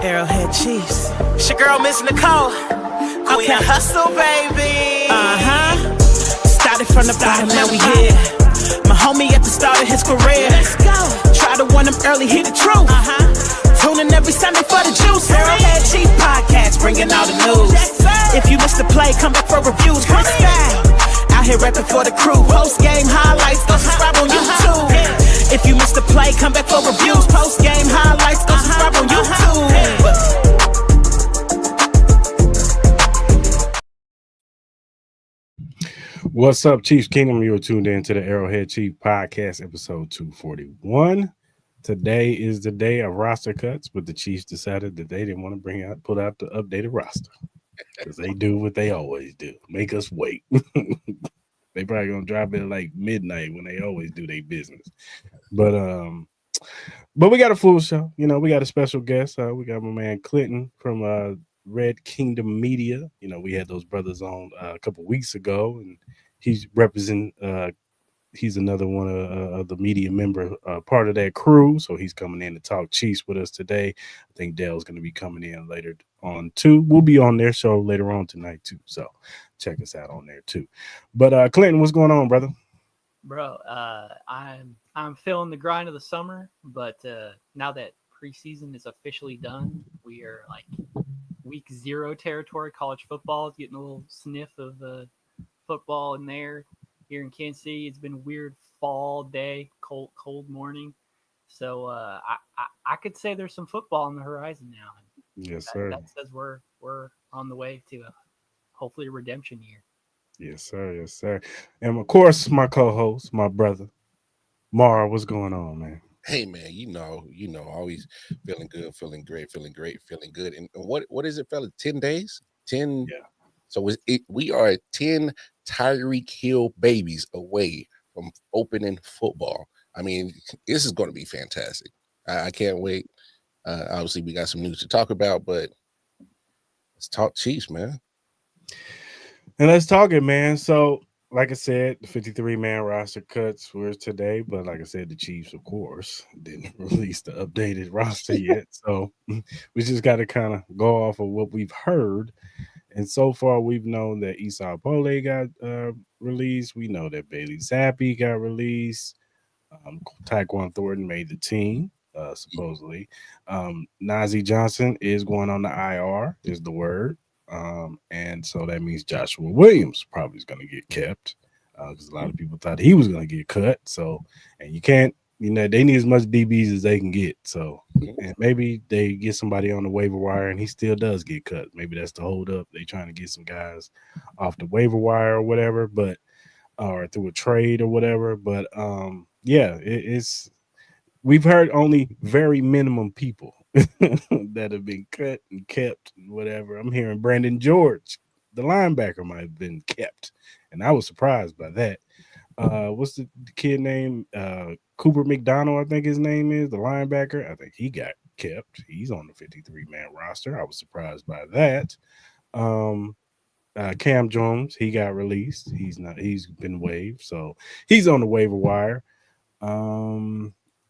Arrowhead Chiefs. It's your girl, Miss Nicole. Queen of Hustle, baby. Started from the bottom, now we here. My homie at the start of his career. Let's go. Try to win him early, hear the truth. Tuning every Sunday for the juice. Arrowhead Chief Podcast, bringing all the news. If you missed the play, come back for reviews. Quick style. Out here rapping for the crew. Post game highlights, go subscribe on YouTube. If you missed the play, come back for reviews. Post game highlights, go subscribe on YouTube. What's up, Chiefs Kingdom? You're tuned in to the Arrowhead Chief Podcast, episode 241. Today is the day of roster cuts, but the Chiefs decided that they didn't want to put out the updated roster because they do what they always do, make us wait. They probably gonna drop it at like midnight when they always do their business. But we got a full show. You know, we got a special guest. We got my man Clinton from Red Kingdom Media. You know, we had those brothers on a couple weeks ago, and he's he's another one of the media member, part of that crew. So he's coming in to talk Chiefs with us today. I think Dale's going to be coming in later on too. We'll be on their show later on tonight too. So check us out on there too. But Clinton, what's going on, brother? Bro, I'm feeling the grind of the summer, but now that preseason is officially done, we are like week 0 territory. College football is getting a little sniff of football in there. Here in Kansas City, it's been a weird fall day, cold morning. So I could say there's some football on the horizon now. Yes, sir. That says we're on the way to hopefully a redemption year. Yes, sir. Yes, sir. And of course, my co-host, my brother, Mara. What's going on, man? Hey, man, you know, always feeling good, feeling great, feeling good. And what is it, fella? 10 days? 10. Yeah. So we are 10 Tyreek Hill babies away from opening football. I mean, this is going to be fantastic. I can't wait. Obviously, we got some news to talk about, but let's talk Chiefs, man. And let's talk it, man. So, like I said, the 53-man roster cuts were today, but like I said, the Chiefs, of course, didn't release the updated roster yet. So we just got to kind of go off of what we've heard. And so far, we've known that Esau Pole got released. We know that Bailey Zappi got released. Tyquan Thornton made the team, supposedly. Najee Johnson is going on the IR, is the word. And so that means Joshua Williams probably is going to get kept because a lot of people thought he was going to get cut. So, and you can't, you know, they need as much DBs as they can get. So, and maybe they get somebody on the waiver wire and he still does get cut. Maybe that's the hold up. They trying to get some guys off the waiver wire or whatever, but or through a trade or whatever. But yeah, it's we've heard only very minimum people that have been cut and kept and whatever. I'm hearing Brandon George, the linebacker, might have been kept, and I was surprised by that. What's the kid name? Cooper McDonald, I think his name is, the linebacker. I think he got kept. He's on the 53-man roster. I was surprised by that. Cam Jones, he got released. He's been waived, so he's on the waiver wire.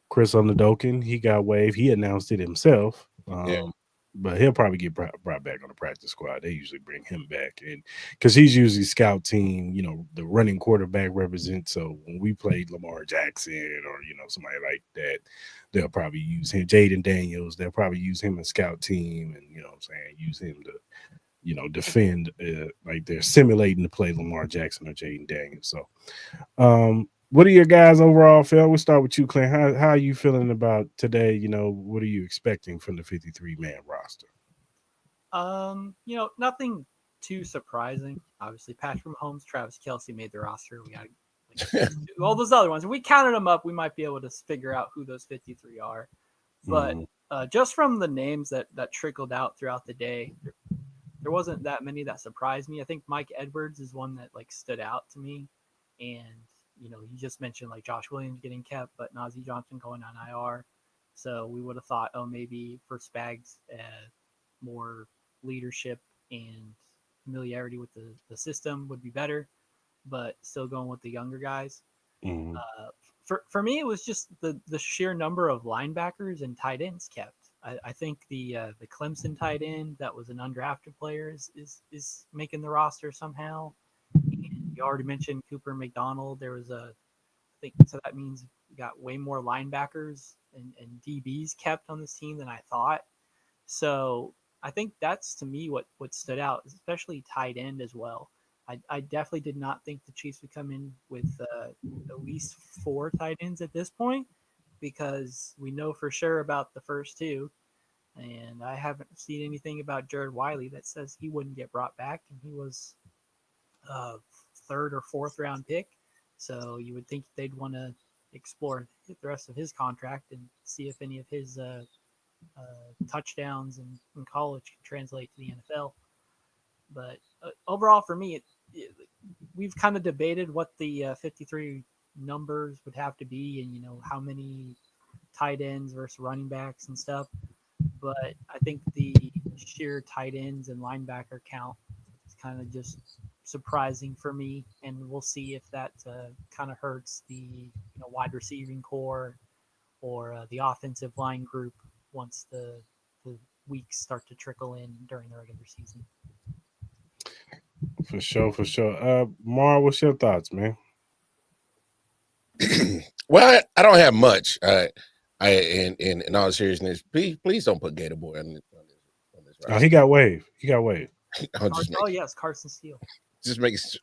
Chris Underdoken, he got waived. He announced it himself. But he'll probably get brought back on the practice squad. They usually bring him back, and because he's usually scout team, you know, the running quarterback represents. So when we played Lamar Jackson or, you know, somebody like that, they'll probably use him. Jaden Daniels, they'll probably use him in scout team, and, you know what I'm saying, use him to, you know, defend, like they're simulating to play Lamar Jackson or Jaden Daniels. So what are your guys overall, Phil? We'll start with you, Clint. How are you feeling about today? You know, what are you expecting from the 53-man roster? You know, nothing too surprising. Obviously, Patrick Mahomes, Travis Kelce made the roster. We got all those other ones. If we counted them up, we might be able to figure out who those 53 are. But just from the names that trickled out throughout the day, there wasn't that many that surprised me. I think Mike Edwards is one that like stood out to me, and you know, you just mentioned like Josh Williams getting kept, but Najee Johnson going on IR. So we would have thought, oh, maybe for Spags, more leadership and familiarity with the system would be better, but still going with the younger guys. For me, it was just the sheer number of linebackers and tight ends kept. I think the Clemson tight end that was an undrafted player is making the roster somehow. And you already mentioned Cooper McDonald. There was I think so that means we got way more linebackers and DBs kept on this team than I thought. So I think that's to me what stood out, especially tight end as well. I definitely did not think the Chiefs would come in with at least 4 tight ends at this point, because we know for sure about the first 2, and I haven't seen anything about Jared Wiley that says he wouldn't get brought back, and he was a 3rd or 4th round pick. So you would think they'd want to explore the rest of his contract and see if any of his touchdowns in college can translate to the NFL. But overall, for me, we've kind of debated what the 53 numbers would have to be, and how many tight ends versus running backs and stuff. But I think the sheer tight ends and linebacker count is kind of just surprising for me, and we'll see if that kind of hurts the wide receiving core or the offensive line group once the weeks start to trickle in during the regular season. For sure. Mar, what's your thoughts, man? Well, I don't have much. In all seriousness, please don't put Gator Boy on this Oh, he got waived. yes, Carson Steele. Just make sure.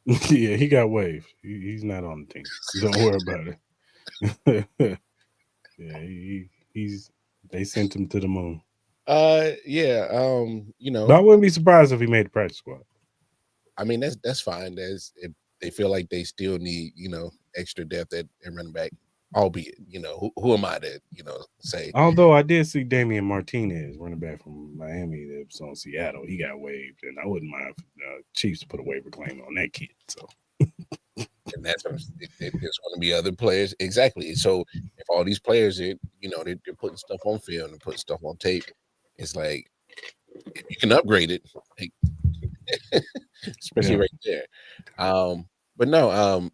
Yeah, he got waived. He's not on the team. Don't worry about it. Yeah, he's. They sent him to the moon. Yeah. But I wouldn't be surprised if he made the practice squad. I mean, that's fine. If they feel like they still need, extra depth at running back, albeit, who am I to, say? Although I did see Damian Martinez, running back from Miami, that was on Seattle. He got waived, and I wouldn't mind if Chiefs put a waiver claim on that kid. So, and that's there's going to be other players, exactly. So if all these players, they're putting stuff on film and putting stuff on tape, it's like if you can upgrade it, like, especially right there. But no,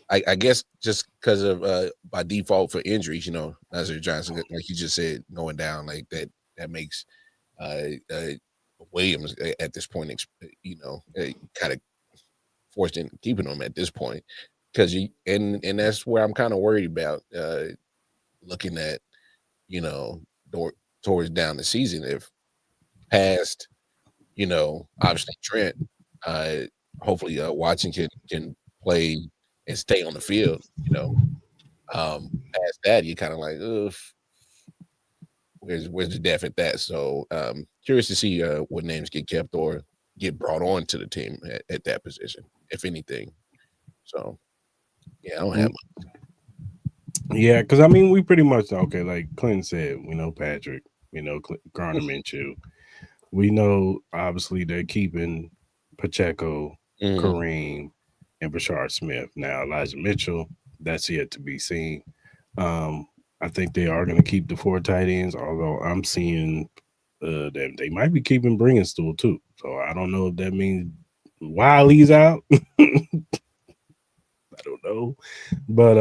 I guess just because of by default for injuries, Nazir Johnson, like you just said, going down like that makes Williams at this point, kind of forced into keeping him at this point, because and that's where I'm kind of worried about looking at towards down the season, if past obviously Trent, hopefully Watson can play and stay on the field, past that you kind of like, ugh, where's the depth at that? So curious to see what names get kept or get brought on to the team at that position, if anything. So yeah, I don't have much. Yeah, because I mean, we pretty much okay. Like Clinton said, we know Patrick, we know Garner Minshew, we know obviously they're keeping Pacheco, Kareem, and Brashard Smith. Now Elijah Mitchell, that's yet to be seen. I think they are going to keep the 4 tight ends, although I'm seeing that they might be keeping Bringenstool too. So I don't know if that means Wiley's out. I don't know, but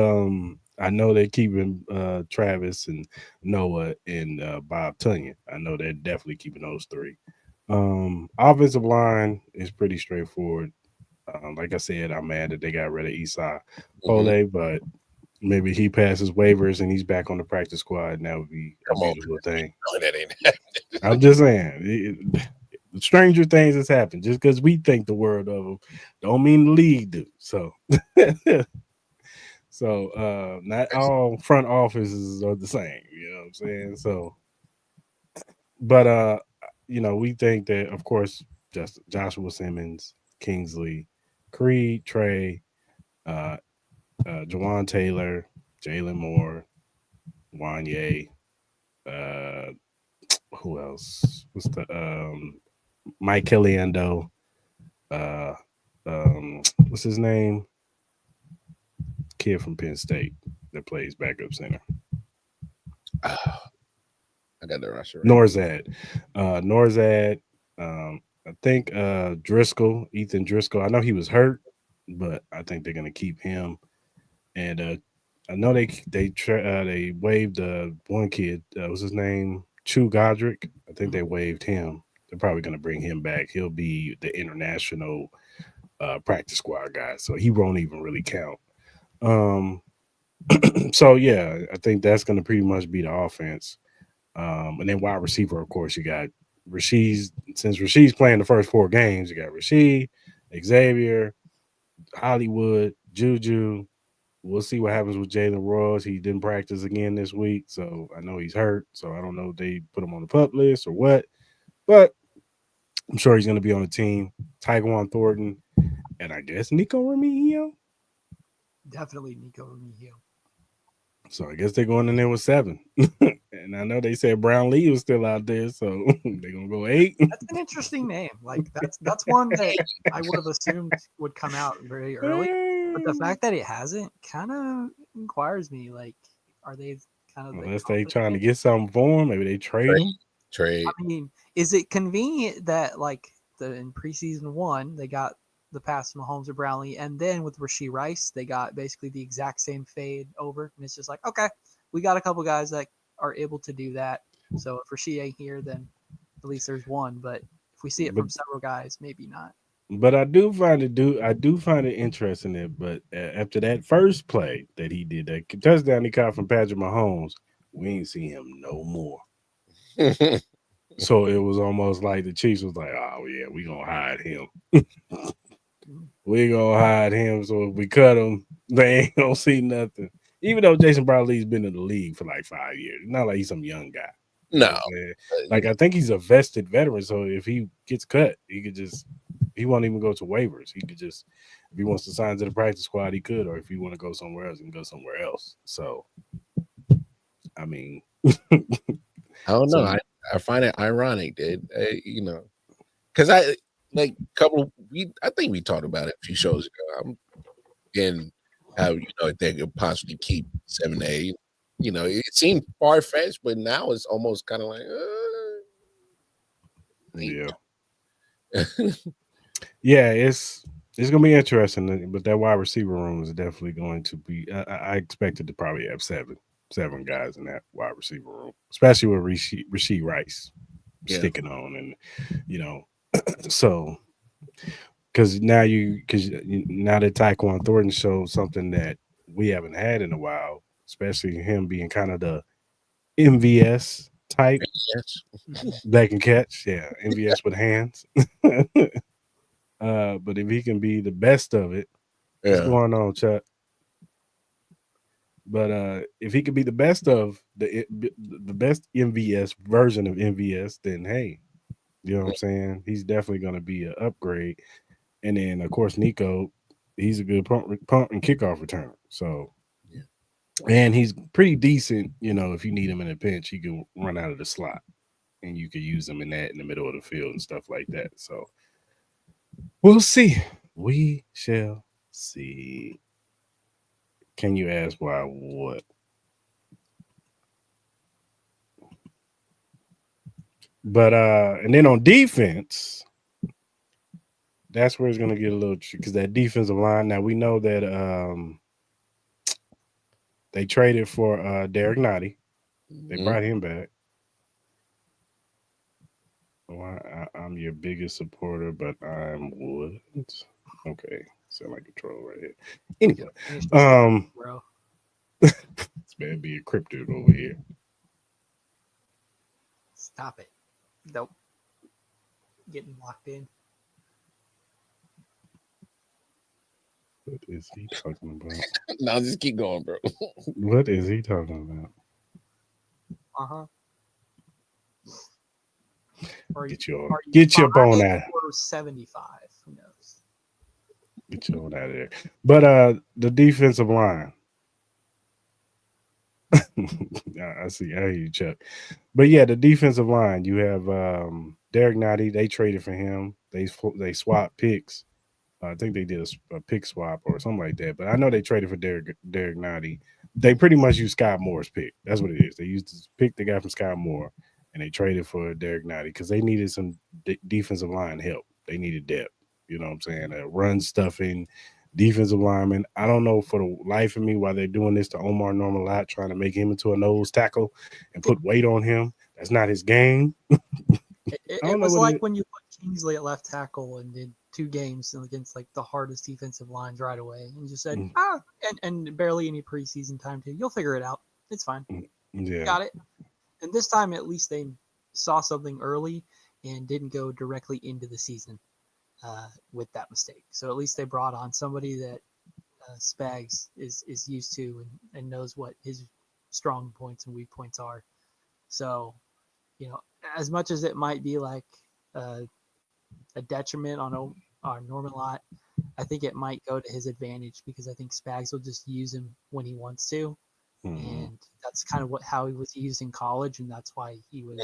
I know they're keeping Travis and Noah and Bob Tunyon. I know they're definitely keeping those 3. Offensive line is pretty straightforward. Like I said, I'm mad that they got rid of Esai Pole, but maybe he passes waivers and he's back on the practice squad, and that would be a beautiful thing. No, that ain't. I'm just saying, stranger things has happened. Just because we think the word of them, don't mean the league do. So, not all front offices are the same. You know what I'm saying? So, but we think that, of course, just Joshua Simmons, Kingsley, Creed, Trey, Jawan Taylor, Jalen Moore, Wanye, who else? What's the Mike Kellyando, what's his name? Kid from Penn State that plays backup center. I got the roster right. Norzad. I think Ethan Driscoll. I know he was hurt, but I think they're gonna keep him. And I know they waived one kid. What's his name? Chu Godric. I think they waived him. They're probably going to bring him back. He'll be the international practice squad guy, so he won't even really count. Um, so yeah, I think that's going to pretty much be the offense. And then wide receiver, of course, you got Rasheed. Since Rasheed's playing the first 4 games, you got Rasheed, Xavier, Hollywood, Juju. We'll see what happens with Jalen Royals. He didn't practice again this week, so I know he's hurt. So I don't know if they put him on the pup list or what, but I'm sure he's going to be on the team. Tyquan Thornton, and I guess Nico Remigio. Definitely Nico Remigio. So I guess they're going in there with 7. And I know they said Brown Lee was still out there, so they're gonna go 8. That's an interesting name. Like that's one that I would have assumed would come out very early. But the fact that it hasn't kind of inquires me. Like, are they kind of Unless they trying to get something for him, maybe they trade him. Trade. I mean, is it convenient that like in preseason 1 they got the pass from Mahomes or Brownlee, and then with Rashee Rice they got basically the exact same fade over, and it's just like, okay, we got a couple guys that are able to do that. So if Rashee ain't here, then at least there's one. But if we see it from several guys, maybe not. But I do find it interesting that, but after that first play that he did, that touchdown he caught from Patrick Mahomes, we ain't see him no more. So it was almost like the Chiefs was like, oh yeah, we gonna hide him. We gonna hide him. So if we cut him, they ain't gonna see nothing. Even though Jason Brownlee's been in the league for like 5 years, it's not like he's some young guy. No, like I think he's a vested veteran. So if he gets cut, he won't even go to waivers. He could just, if he wants to sign to the practice squad, he could, or if he want to go somewhere else, he can go somewhere else. So, I mean, I don't know. I find it ironic that because I think we talked about it a few shows ago. And how they could possibly keep 7 to 8. It seemed far fetched, but now it's almost kind of like, yeah, yeah. It's gonna be interesting, but that wide receiver room is definitely going to be. I expected to probably have seven guys in that wide receiver room, especially with Rashee Rice sticking on, and so. Because now that Tyquan Thornton showed something that we haven't had in a while, especially him being kind of the MVS type that can catch, MVS with hands. But if he can be the best of it, what's going on, Chuck? But if he could be the best of the best MVS version of MVS, then hey, you know what I'm saying? He's definitely going to be an upgrade. And then, of course, Nico, he's a good punt and kickoff returner. So, and he's pretty decent. If you need him in a pinch, he can run out of the slot, and you can use him in the middle of the field and stuff like that. So, we'll see. We shall see. Can you ask why? What? But and then on defense. That's where it's going to get a little tricky because that defensive line. Now we know that they traded for Derek Nottie. They brought him back. Well, I'm your biggest supporter, but I'm what? Okay, sound like a troll right here. Anyway, bro, this man being cryptid over here. Stop it! Nope. Getting locked in. What is he talking about? No, just keep going, bro. What is he talking about? Get your bone out. Or 75. Who knows? Get your bone out of there. But the defensive line. I see. I hear you, Chuck. But yeah, the defensive line. You have Derek Nottie. They traded for him. They swapped picks. I think they did a pick swap or something like that. But I know they traded for Derek Nottie. They pretty much used Scott Moore's pick. That's what it is. They used this pick they got from Scott Moore, and they traded for Derek Nottie because they needed some defensive line help. They needed depth. You know what I'm saying? Run stuffing, defensive linemen. I don't know for the life of me why they're doing this to Omar Norman, trying to make him into a nose tackle and put weight on him. That's not his game. It was like when you put Kingsley at left tackle and did 2 games against like the hardest defensive lines right away, and just said, and barely any preseason time too. You'll figure it out. It's fine. Yeah, got it. And this time, at least they saw something early and didn't go directly into the season with that mistake. So at least they brought on somebody that Spags is used to and knows what his strong points and weak points are. So, as much as it might be like a detriment on Norman Lott, I think it might go to his advantage because I think Spags will just use him when he wants to. And that's kind of how he was used in college, and that's why he was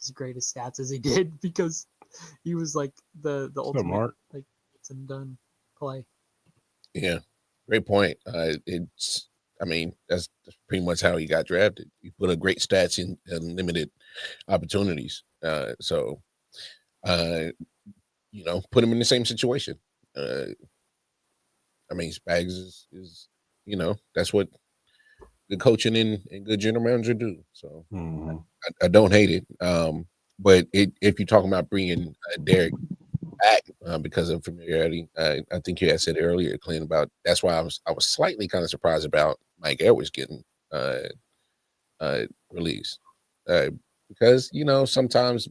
as great as stats as he did, because he was like the ultimate like it's and done play. Yeah, great point. That's pretty much how he got drafted. He put a great stats in limited opportunities. So put him in the same situation. Spags is that's what good coaching and good general manager do. So I don't hate it. But if you're talking about bringing Derek back because of familiarity, I think you had said earlier, Clint, about that's why I was slightly kind of surprised about Mike Edwards getting released because sometimes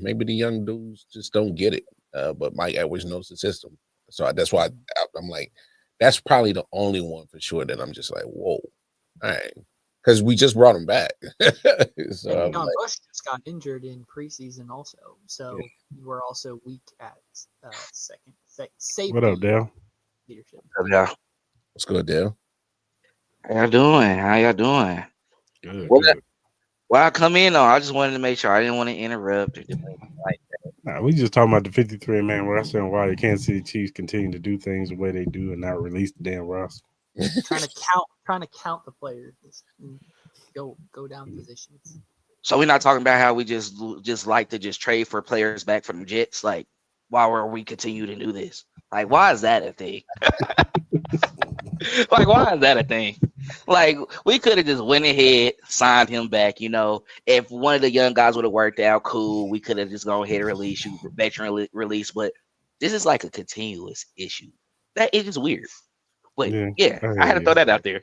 maybe the young dudes just don't get it, but Mike Edwards knows the system, so that's why I'm like, that's probably the only one for sure that I'm just like, whoa. All right, because we just brought him back. So Bush just got injured in preseason also, so we're also weak at second safety. What up, Dale? Leadership. Yeah. What's good, Dale? How y'all doing? Good. Well, I come in though. I just wanted to make sure I didn't want to interrupt or do anything like that. Nah, we just talking about the 53-man roster and why the Kansas City Chiefs continue to do things the way they do and not release the damn roster. trying to count the players and go down positions. So we're not talking about how we just like to just trade for players back from the Jets. Like, why will we continue to do this? Like, why is that a thing? Like, why is that a thing? Like, we could have just went ahead, signed him back. If one of the young guys would have worked out, cool. We could have just gone ahead and release you, veteran release. But this is like a continuous issue. That is just weird. But I had to throw that out there.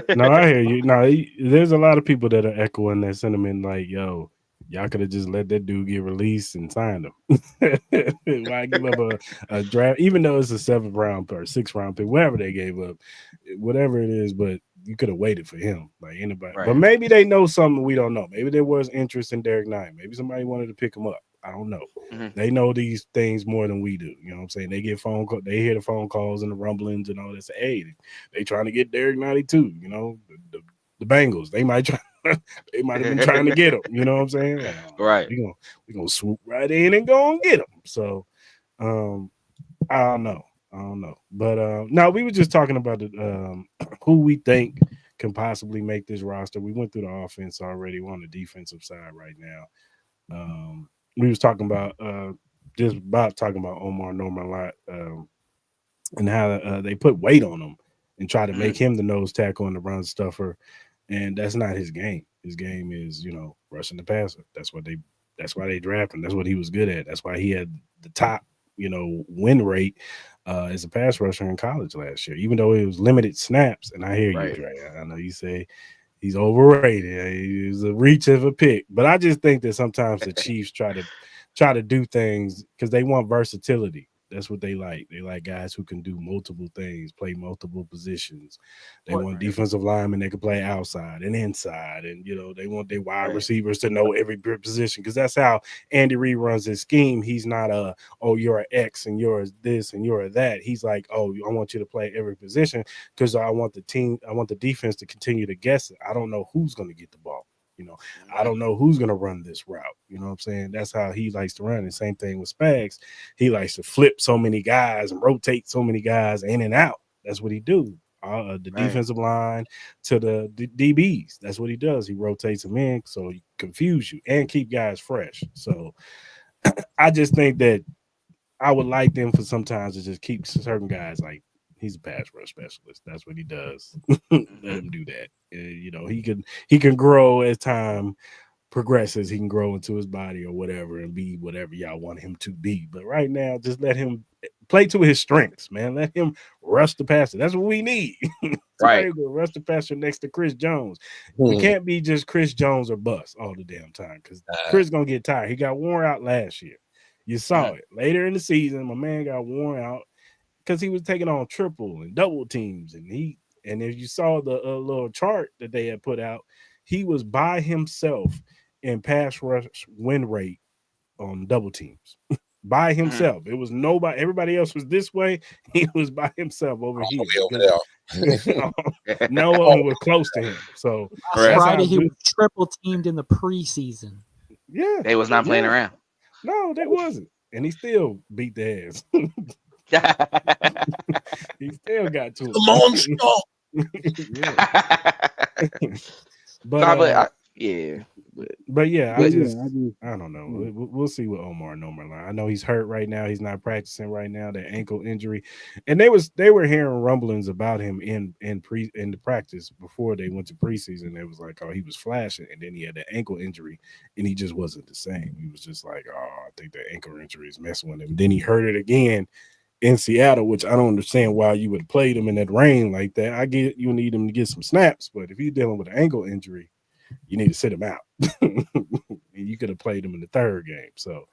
No, I hear you. No, there's a lot of people that are echoing that sentiment. Like, yo, y'all could have just let that dude get released and signed him. Why give up a draft, even though it's a 7th round or 6th round pick, whatever they gave up, whatever it is. But you could have waited for him, like anybody. Right. But maybe they know something we don't know. Maybe there was interest in Derek Knight. Maybe somebody wanted to pick him up. I don't know. They know these things more than we do. You know what I'm saying? They get they hear the phone calls and the rumblings and all this. Hey, they trying to get Derek 92. The Bengals. They might have been trying to get him. You know what I'm saying? Right. We're gonna swoop right in and go and get him. So I don't know. But no, we were just talking about who we think can possibly make this roster. We went through the offense already. We're on the defensive side right now. We was talking about Omar Norman a lot and how they put weight on him and try to make him the nose tackle and the run stuffer, and that's not his game. His game is rushing the passer. That's why they drafted him. That's what he was good at. That's why he had the top win rate as a pass rusher in college last year, even though it was limited snaps. And I hear you, Dre. I know you say he's overrated. He's a reach of a pick. But I just think that sometimes the Chiefs try to do things because they want versatility. That's what they like. They like guys who can do multiple things, play multiple positions. They want defensive linemen that can play outside and inside. And, they want their wide receivers to know every position because that's how Andy Reid runs his scheme. He's not you're an X and you're this and you're that. He's like, I want you to play every position because I want the defense to continue to guess it. I don't know who's going to get the ball. I don't know who's going to run this route. You know what I'm saying? That's how he likes to run. And same thing with Spags. He likes to flip so many guys and rotate so many guys in and out. That's what he do. Defensive line to the DBs. That's what he does. He rotates them in so he confuse you and keep guys fresh. So I just think that I would like them for sometimes to just keep certain guys like He's a pass rush specialist. That's what he does. Let him do that. You know, he can grow as time progresses. He can grow into his body or whatever and be whatever y'all want him to be. But right now, just let him play to his strengths, man. Let him rush the passer. That's what we need. Somebody will rush the passer next to Chris Jones. We can't be just Chris Jones or bust all the damn time because Chris gonna get tired. He got worn out last year. You saw it later in the season. My man got worn out because he was taking on triple and double teams, and if you saw the little chart that they had put out, he was by himself in pass rush win rate on double teams. By himself. It was nobody. Everybody else was this way. He was by himself over here. No one was close to him. So Friday he was triple teamed in the preseason. Yeah, they was not playing around. No, they wasn't, and he still beat the ass. He still got to it. But yeah, I don't know. We'll see what Omar Norman. I know he's hurt right now. He's not practicing right now. That ankle injury, and they were hearing rumblings about him in the practice before they went to preseason. It was like, oh, he was flashing, and then he had that ankle injury, and he just wasn't the same. He was just like, oh, I think that ankle injury is messing with him. Then he hurt it again in Seattle, which I don't understand why you would have played him in that rain like that. I get you need him to get some snaps, but if you're dealing with an ankle injury, you need to sit him out. And you could have played him in the third game. So,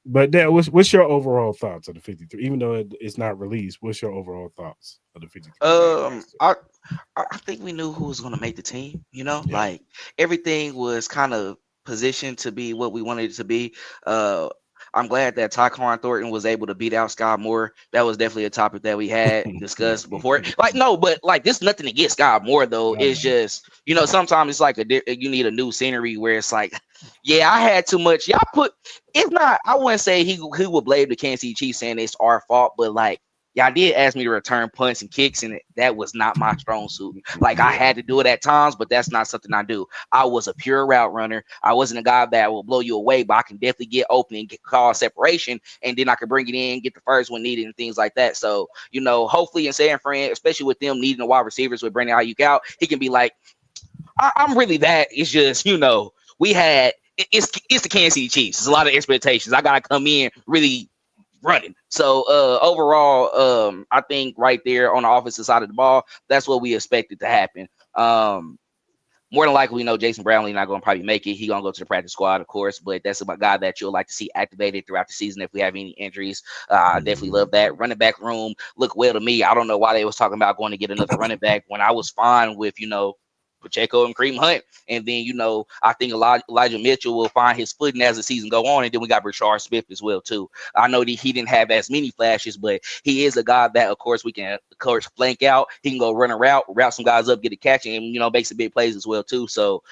but that what's your overall thoughts of the 53? Even though it's not released, what's your overall thoughts of the 53? I think we knew who was going to make the team. You know, like everything was kind of positioned to be what we wanted it to be. I'm glad that Tyquan Thornton was able to beat out Sky Moore. That was definitely a topic that we had discussed before. Like, no, but like this nothing against Sky Moore though. It's just, you know, sometimes it's like you need a new scenery where it's like, yeah, I had too much. Y'all put it's not. I wouldn't say he would blame the Kansas City Chiefs saying it's our fault, but like. Y'all did ask me to return punts and kicks, and that was not my strong suit. Like, I had to do it at times, but that's not something I do. I was a pure route runner. I wasn't a guy that will blow you away, but I can definitely get open and call separation, and then I can bring it in, get the first one needed, and things like that. So, you know, hopefully in San Fran, especially with them needing the wide receivers with Brandon Ayuk out, he can be like, I'm really that. It's just, you know, it's the Kansas City Chiefs. There's a lot of expectations. I got to come in really running. So overall, I think right there on the offensive side of the ball, that's what we expected to happen. More than likely, we know Jason Brownlee not going to probably make it. He's going to go to the practice squad, of course, but that's a guy that you'll like to see activated throughout the season if we have any injuries. I definitely love that. Running back room look well to me. I don't know why they was talking about going to get another running back when I was fine with, you know, Pacheco and Kareem Hunt. And then, you know, I think Elijah Mitchell will find his footing as the season go on. And then we got Rashard Smith as well, too. I know that he didn't have as many flashes, but he is a guy that, of course, we can, of course, flank out. He can go run a route some guys up, get a catch, and, you know, make some big plays as well, too. So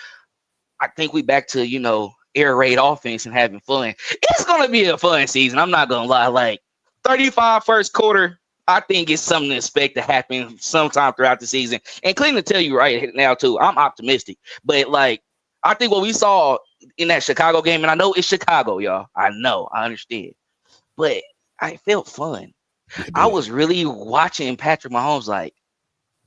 I think we back to, you know, air raid offense and having fun. It's going to be a fun season. I'm not going to lie. Like, 35 first quarter, I think it's something to expect to happen sometime throughout the season. And Cleveland tell you right now, too, I'm optimistic. But, like, I think what we saw in that Chicago game, and I know it's Chicago, y'all. I know. I understand. But I felt fun. I was really watching Patrick Mahomes like,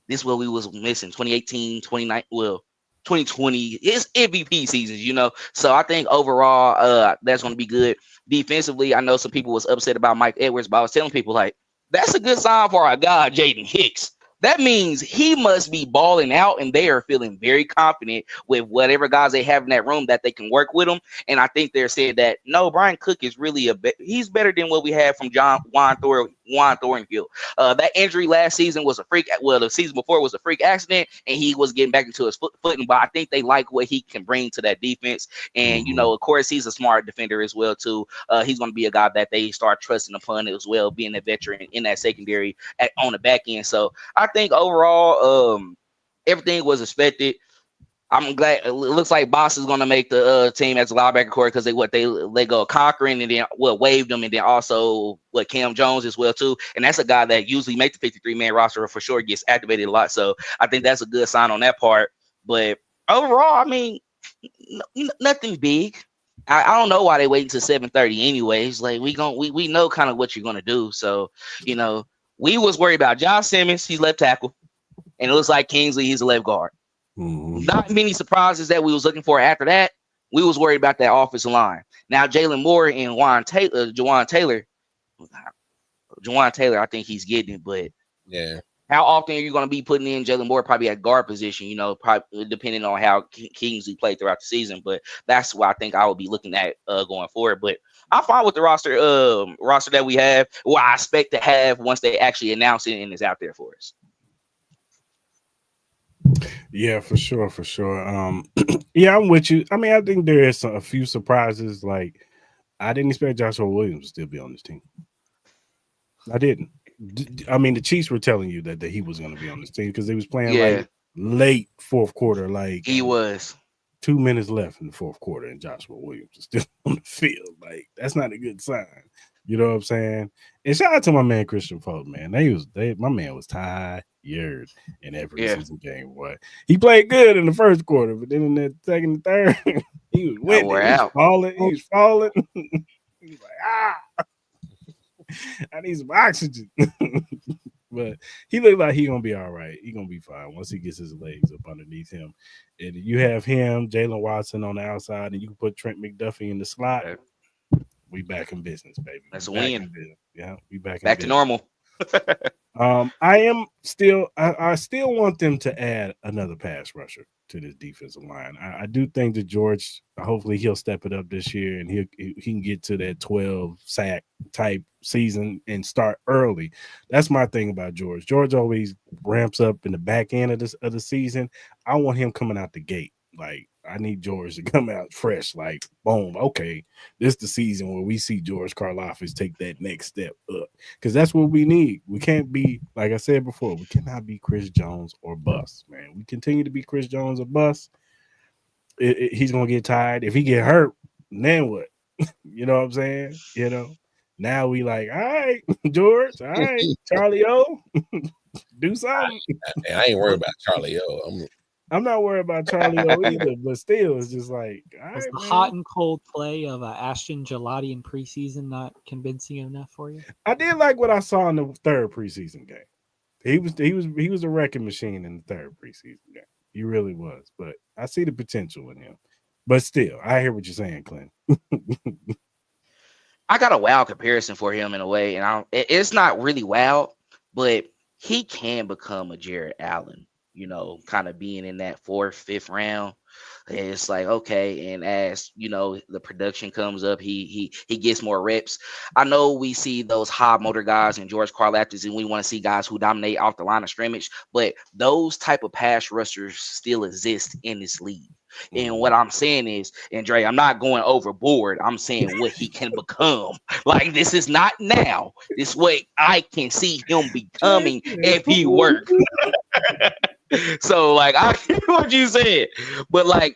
this is what we was missing. 2018, 2020. It's MVP seasons, you know. So I think overall, that's going to be good. Defensively, I know some people was upset about Mike Edwards, but I was telling people, like, that's a good sign for our guy, Jaden Hicks. That means he must be balling out, and they are feeling very confident with whatever guys they have in that room that they can work with them. And I think they're saying that, no, Brian Cook is really he's better than what we had from Juan Thornhill. That injury last season was a freak. Well, the season before was a freak accident, and he was getting back into his footing. But I think they like what he can bring to that defense. And, you know, of course, he's a smart defender as well, too. He's going to be a guy that they start trusting upon as well, being a veteran in that secondary on the back end. So I think overall, everything was expected. I'm glad. It looks like Boss is going to make the team as a linebacker core because they let go of Cochran and then waived them, and then also Cam Jones as well too. And that's a guy that usually make the 53-man roster for sure, gets activated a lot. So I think that's a good sign on that part. But overall, I mean, nothing big. I don't know why they wait until 7:30 anyways. Like we know kind of what you're gonna do. So, you know, We was worried about Josh Simmons, he's left tackle, and it looks like Kingsley, he's a left guard. Mhm. Not many surprises that we was looking for after that. We was worried about that offensive line. Now Jalen Moore and Jawan Taylor, I think he's getting it, but Yeah. how often are you going to be putting in Jalen Moore? Probably at guard position, you know, probably depending on how Kingsley played throughout the season. But that's what I think I will be looking at going forward. But I'm fine with the roster that we have, what I expect to have once they actually announce it and it's out there for us. Yeah, for sure. Yeah, I'm with you. I mean, I think there is a few surprises. Like, I didn't expect Joshua Williams to still be on this team. I didn't. I mean, the Chiefs were telling you that he was going to be on this team because he was playing like late fourth quarter. Like, he was 2 minutes left in the fourth quarter, and Joshua Williams is still on the field. Like, that's not a good sign. You know what I'm saying? And shout out to my man Christian Folk, man. My man was tired in every season game. Boy, he played good in the first quarter, but then in the second and third, he was winning. He was falling. He was like, I need some oxygen. But he looked like he's gonna be all right. He's gonna be fine once he gets his legs up underneath him. And you have him, Jalen Watson on the outside, and you can put Trent McDuffie in the slot. We back in business, baby. That's a win. Yeah, we back to normal. I still want them to add another pass rusher to this defensive line. I do think that George, hopefully he'll step it up this year and he can get to that 12 sack type season and start early. That's my thing about George. George always ramps up in the back end of the season. I want him coming out the gate. Like, I need George to come out fresh, like, boom, okay, this is the season where we see George Karlaftis take that next step up, because that's what we need. We can't be, like I said before, we cannot be Chris Jones or bust, man. We continue to be Chris Jones or bust, he's going to get tired. If he get hurt, then what? You know what I'm saying? You know, now we like, all right, George, all right, Charlie O, do something. I ain't worried about Charlie O. I'm not worried about Charlie O either, but still, it's just like, all was right, the man. hot and cold play of Ashton Gelati in preseason not convincing enough for you? I did like what I saw in the third preseason game. He was a wrecking machine in the third preseason game. He really was. But I see the potential in him. But still, I hear what you're saying, Clint. I got a wild comparison for him in a way, and it's not really wild, but he can become a Jared Allen. You know, kind of being in that 4th, 5th round. And it's like, okay, and as you know, the production comes up, he gets more reps. I know we see those high motor guys and George Karlaftis, and we want to see guys who dominate off the line of scrimmage, but those type of pass rushers still exist in this league. And what I'm saying is, and Dre, I'm not going overboard. I'm saying what he can become. Like, this is not now. This way I can see him becoming if he works. So, like, I hear what you said, but like,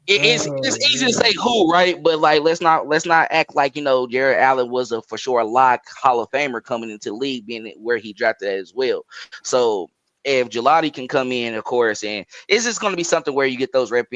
it's easy to say who, right? But like, let's not act like, you know, Jared Allen was a for sure lock Hall of Famer coming into the league, being where he drafted as well. So if Gelati can come in, of course, and it's just going to be something where you get those reps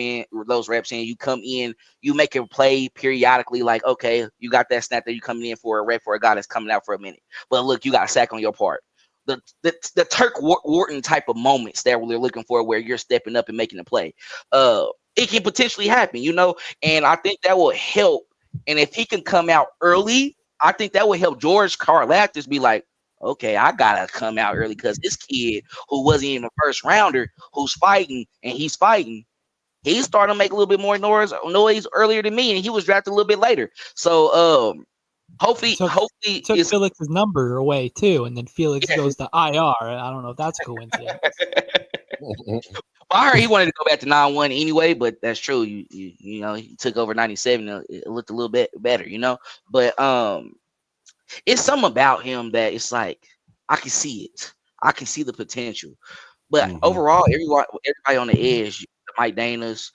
in, you come in, you make a play periodically, like, okay, you got that snap that you coming in for a rep for a guy that's coming out for a minute, but look, you got a sack on your part. The Turk Wharton type of moments that we're looking for, where you're stepping up and making a play, it can potentially happen, you know, and I think that will help. And if he can come out early, I think that will help George Karlaftis be like, okay, I gotta come out early, because this kid who wasn't even a first rounder, who's fighting, he's starting to make a little bit more noise earlier than me, and he was drafted a little bit later. So hopefully took Felix's number away too, and then Felix goes to IR. I don't know if that's a coincidence. I heard he wanted to go back to 9-1 anyway, but that's true. You know, he took over 97. It looked a little bit better, you know. But it's something about him that it's like, I can see it. I can see the potential. But overall, everybody on the edge, Mike Danas,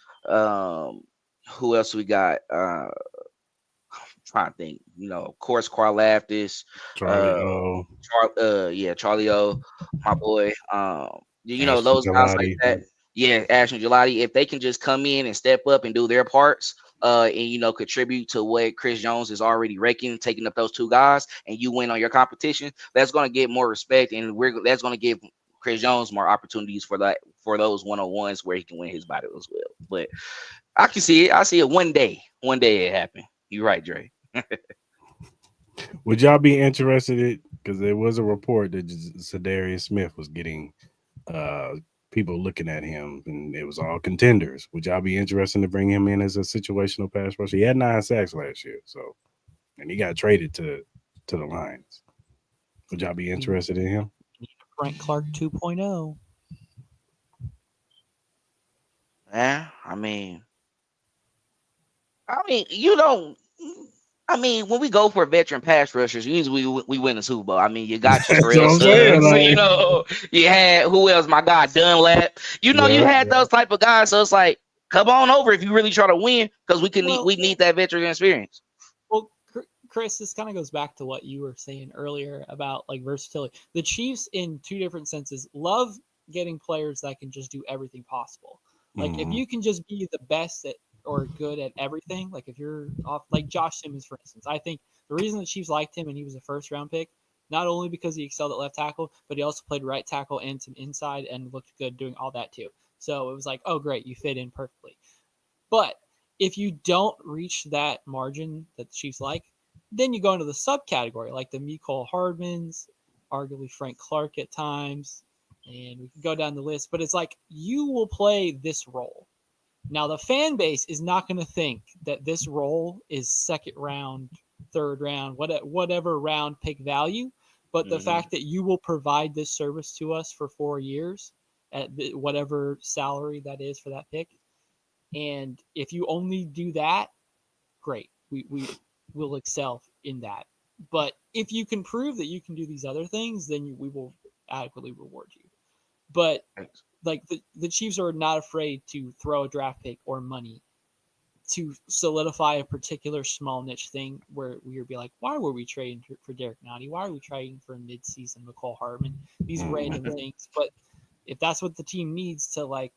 who else we got? Trying to think, you know, of course, Karlaftis, Charlie O, my boy. You know, those guys like that. Yeah, Ashton Gelati. If they can just come in and step up and do their parts, and contribute to what Chris Jones is already wrecking, taking up those two guys, and you win on your competition, that's going to get more respect, and that's going to give Chris Jones more opportunities for those one-on-ones where he can win his battle as well. But I can see it. I see it one day. One day it happen. You're right, Dre. Would y'all be interested in, because there was a report that Zadarius Smith was getting people looking at him, and it was all contenders. Would y'all be interested to bring him in as a situational pass rusher? He had 9 sacks last year, and he got traded to the Lions. Would y'all be interested in him? Frank Clark 2.0. Yeah, I mean, when we go for veteran pass rushers, usually we win the Super Bowl. I mean, you got your Terrell Suggs, you had who else? My guy Dunlap. You had those type of guys. So it's like, come on over if you really try to win, because we need that veteran experience. Well, Chris, this kind of goes back to what you were saying earlier about like versatility. The Chiefs, in two different senses, love getting players that can just do everything possible. Like if you can just be the best at or good at everything, like if you're off, like Josh Simmons, for instance, I think the reason the Chiefs liked him and he was a first-round pick, not only because he excelled at left tackle, but he also played right tackle and some inside and looked good doing all that too. So it was like, oh, great, you fit in perfectly. But if you don't reach that margin that the Chiefs like, then you go into the subcategory, like the Mecole Hardmans, arguably Frank Clark at times, and we can go down the list. But it's like, you will play this role. Now, the fan base is not going to think that this role is second round, third round, whatever round pick value. But the fact that you will provide this service to us for 4 years at whatever salary that is for that pick. And if you only do that, great. We will excel in that. But if you can prove that you can do these other things, then we will adequately reward you. But like the Chiefs are not afraid to throw a draft pick or money to solidify a particular small niche thing where we would be like, why were we trading for Derek Nottie? Why are we trading for a mid-season Mecole Hardman? These random things. But if that's what the team needs to like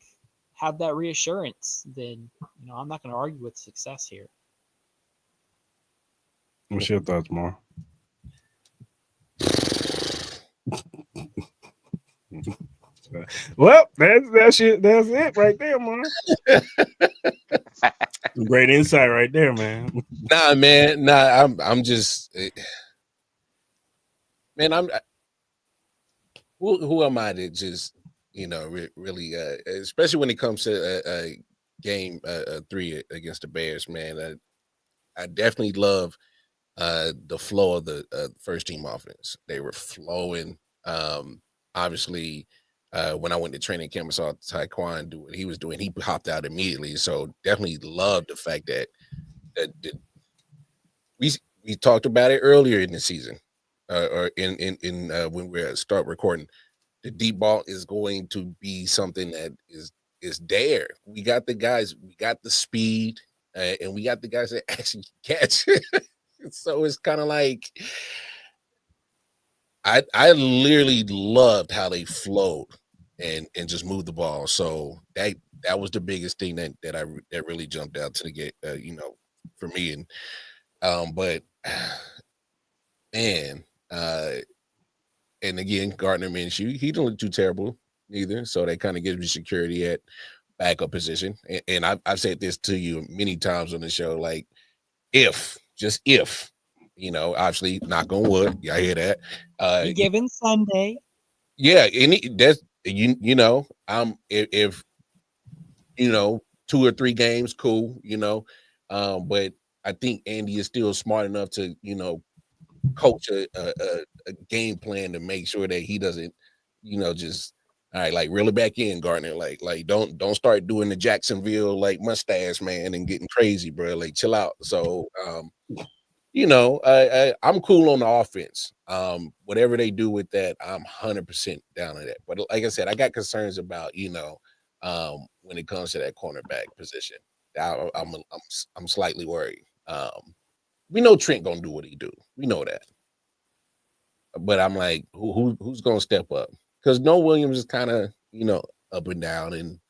have that reassurance, then I'm not going to argue with success here. What's your thoughts, Mar? Well, that's it. That's it right there, man. Great insight right there, man. Nah, man. Nah, I'm just, man. Who am I to just, really, especially when it comes to a game 3 against the Bears, man. I definitely love the flow of the first team offense. They were flowing. Obviously. When I went to training camp and saw Taekwon do what he was doing, he hopped out immediately. So definitely loved the fact that we talked about it earlier in the season, or in when we start recording. The deep ball is going to be something that is there. We got the guys, we got the speed, and we got the guys that actually catch. So it's kind of like. I literally loved how they flowed and just moved the ball. So that was the biggest thing that really jumped out to the get for me. And but man, and again, Gardner Minshew, he didn't look too terrible either. So that kind of gives me security at backup position. And I've said this to you many times on the show, like if obviously knock on wood. Y'all hear that? Given Sunday. Yeah, and that's if 2 or 3 games, cool, but I think Andy is still smart enough to, coach a game plan to make sure that he doesn't, just all right, like reel it back in, Gardner. Like don't start doing the Jacksonville like mustache, man, and getting crazy, bro. Like chill out. So I'm cool on the offense. Whatever they do with that, I'm 100% down on that. But like I said, I got concerns about, when it comes to that cornerback position. I'm slightly worried. We know Trent gonna do what he do. We know that. But I'm like, who's gonna step up? Because Noah Williams is kind of, up and down, and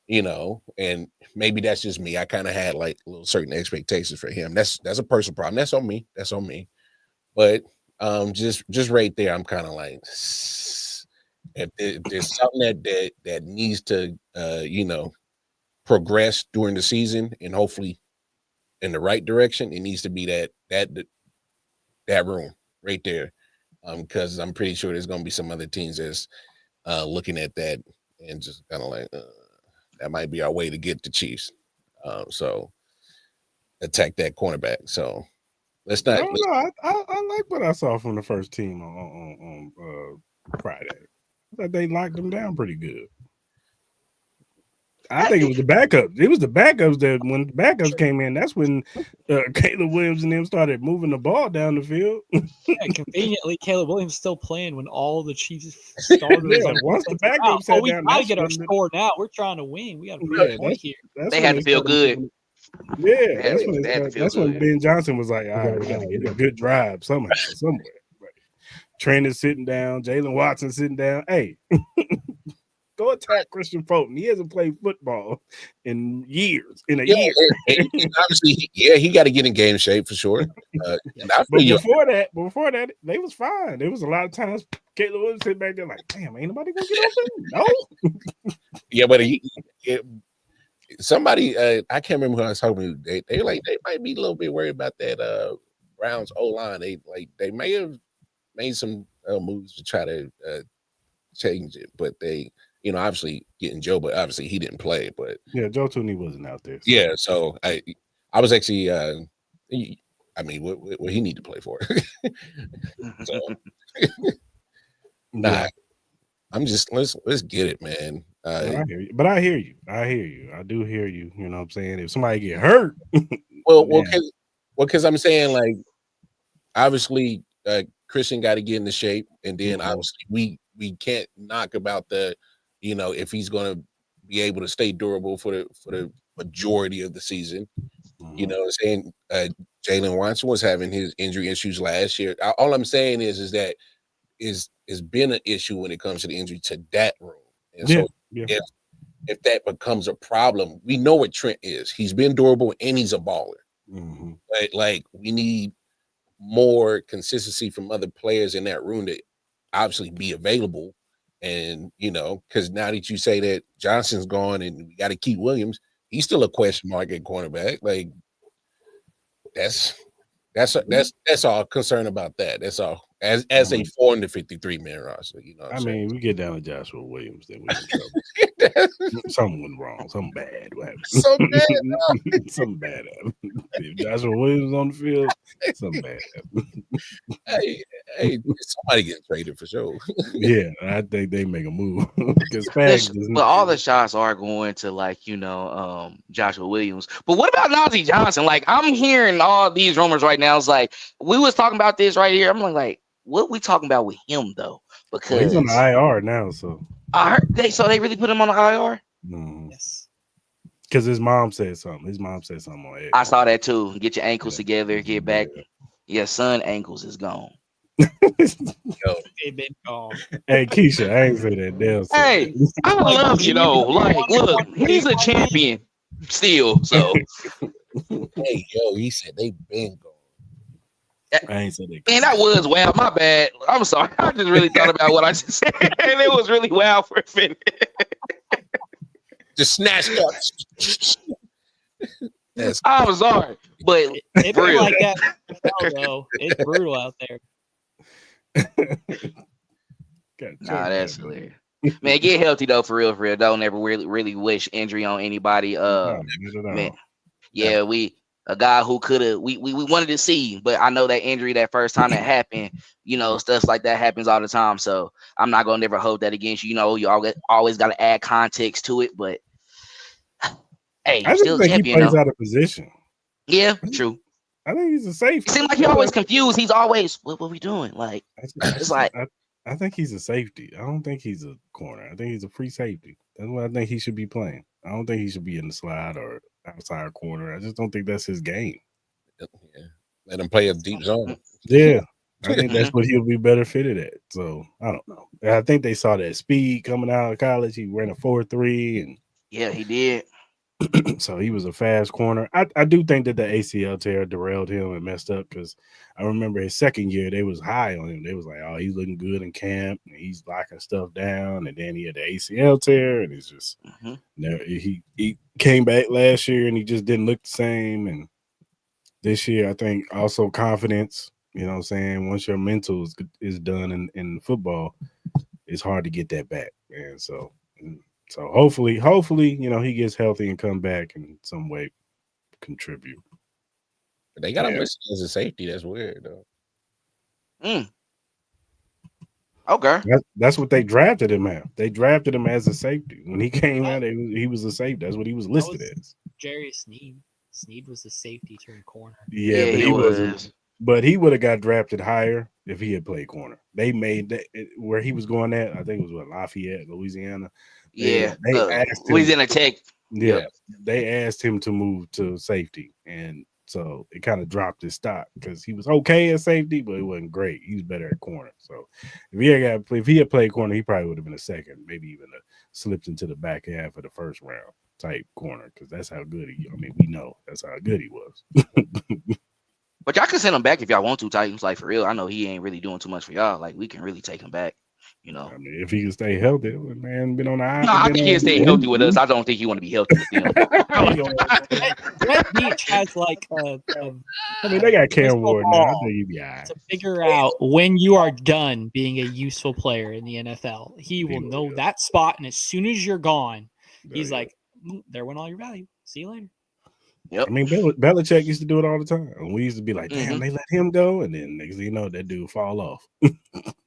and maybe that's just me. I kind of had like little certain expectations for him. That's a personal problem. That's on me. But just right there, I'm kind of like, if there's something that needs to progress during the season and hopefully in the right direction, it needs to be that room right there. Because I'm pretty sure there's gonna be some other teams that's looking at that and just kind of like that might be our way to get the Chiefs. So attack that cornerback. So let's not. I don't know. I like what I saw from the first team on Friday. I thought they locked them down pretty good. I think it was the backups. It was the backups that when the backups came in, that's when Caleb Williams and them started moving the ball down the field. Yeah, conveniently, Caleb Williams still playing when all the Chiefs starters. Yeah, once the backup sat we down, gotta that's get our when score now. We're trying to win. We got to prove a point here. They had to feel good. Yeah, They had to feel that's good. when Ben Johnson was like, all right, we got to get a good drive somewhere. Right. Trent is sitting down, Jalen Watson sitting down. Hey, go attack Christian Fulton. He hasn't played football in years. In a year. Obviously, he got to get in game shape for sure. But before that, they was fine. There was a lot of times Caleb Williams sitting back there like, damn, ain't nobody gonna get open. No. Yeah, but somebody, I can't remember who I was talking to. They might be a little bit worried about that Browns O-line. They may have made some moves to try to change it, but they. Obviously getting Joe, but obviously he didn't play. But yeah, Joe Tooney wasn't out there. So. Yeah, so I was actually, what he need to play for? So, I'm just let's get it, man. I hear you. But I hear you. I do hear you. You know what I'm saying? If somebody get hurt, because I'm saying like obviously Christian got to get into shape, and then obviously we can't knock about the. If he's going to be able to stay durable for the majority of the season, what I'm saying? Jalen Watson was having his injury issues last year. All I'm saying is that is been an issue when it comes to the injury to that room. And so if that becomes a problem, we know what Trent is. He's been durable and he's a baller. Mm-hmm. But like we need more consistency from other players in that room to obviously be available. And because now that you say that Johnson's gone and we got to keep Williams, he's still a question mark at cornerback. Like that's all concern about that. That's all. As a 453-man roster, I mean, we get down to Joshua Williams, then we're in trouble. Something went wrong. Something bad. Something bad. Something bad happened. If Joshua Williams on the field, something bad happened. Hey, somebody getting traded for sure. Yeah, I think they make a move. But all the shots are going to Joshua Williams. But what about Najee Johnson? Like I'm hearing all these rumors right now. It's like we was talking about this right here. I'm like, what we talking about with him though? Because he's on the IR now. So I heard they really put him on the IR. Mm-hmm. Yes. Because his mom said something. On X. I saw that too. Get your ankles together. Get back. Your son ankles is gone. They've been gone. Hey Keisha, I ain't say that. Dale hey, I love Like, look, he's a champion still. So, he said they've been gone. I ain't said that. Man, that was wow. My bad. I'm sorry. I just really thought about what I just said, and it was really wow for a minute. Just snatched up. I'm sorry, but it's real. Like that. Though. It's brutal out there. Nah, that's clear. Man, get healthy though, for real. Don't ever really wish injury on anybody. Man, yeah, a guy who could have we wanted to see, but I know that injury that first time that happened, stuff like that happens all the time. So I'm not gonna never hold that against you. You always got to add context to it, but hey, I still think champion. He plays out of position. Yeah, true. I think he's a safety. It seems like he's always confused. He's always, what we doing? Like, it's like I think he's a safety. I don't think he's a corner. I think he's a free safety. That's what I think he should be playing. I don't think he should be in the slot or outside corner. I just don't think that's his game. Yeah. Let him play a deep zone. Yeah. I think that's what he'll be better fitted at. So I don't know. I think they saw that speed coming out of college. He ran a 4.3 and Yeah, he did. So he was a fast corner. I do think that the ACL tear derailed him and messed up because I remember his second year they was high on him. They was like, oh, he's looking good in camp and he's locking stuff down. And then he had the ACL tear and it's just he came back last year and he just didn't look the same. And this year I think also confidence. You know what I'm saying? Once your mental is done in football, it's hard to get that back. And so hopefully, he gets healthy and come back in some way, contribute. They got him listed as a safety. That's weird, though. Okay. That's what they drafted him at. They drafted him as a safety. When he came out, he was a safety. That's what he was listed as. Jerry Sneed. Sneed was a safety turned corner. Yeah, but he wasn't. But he would have got drafted higher if he had played corner. They made that where he was going at. I think it was Lafayette, Louisiana. They asked him, Louisiana Tech. Yeah, they asked him to move to safety, and so it kind of dropped his stock because he was okay at safety, but it wasn't great. He was better at corner. So if he had played corner, he probably would have been a second, maybe even slipped into the back half of the first round type corner because that's how good he. I mean, we know that's how good he was. But y'all can send him back if y'all want to, Titans. Like, for real, I know he ain't really doing too much for y'all. Like, we can really take him back, you know. I mean, if he can stay healthy, man, been on the island. No, I think he'll stay healthy with us. I don't think he want to be healthy with them. Red Beach has like I mean, they got Cam Ward now. I think he'd be all right. To figure out when you are done being a useful player in the NFL. He will know that spot, and as soon as you're gone, he's like, there went all your value. See you later. Yep. I mean, Belichick used to do it all the time. And we used to be like, damn, they let him go. And then next thing you know, that dude fall off.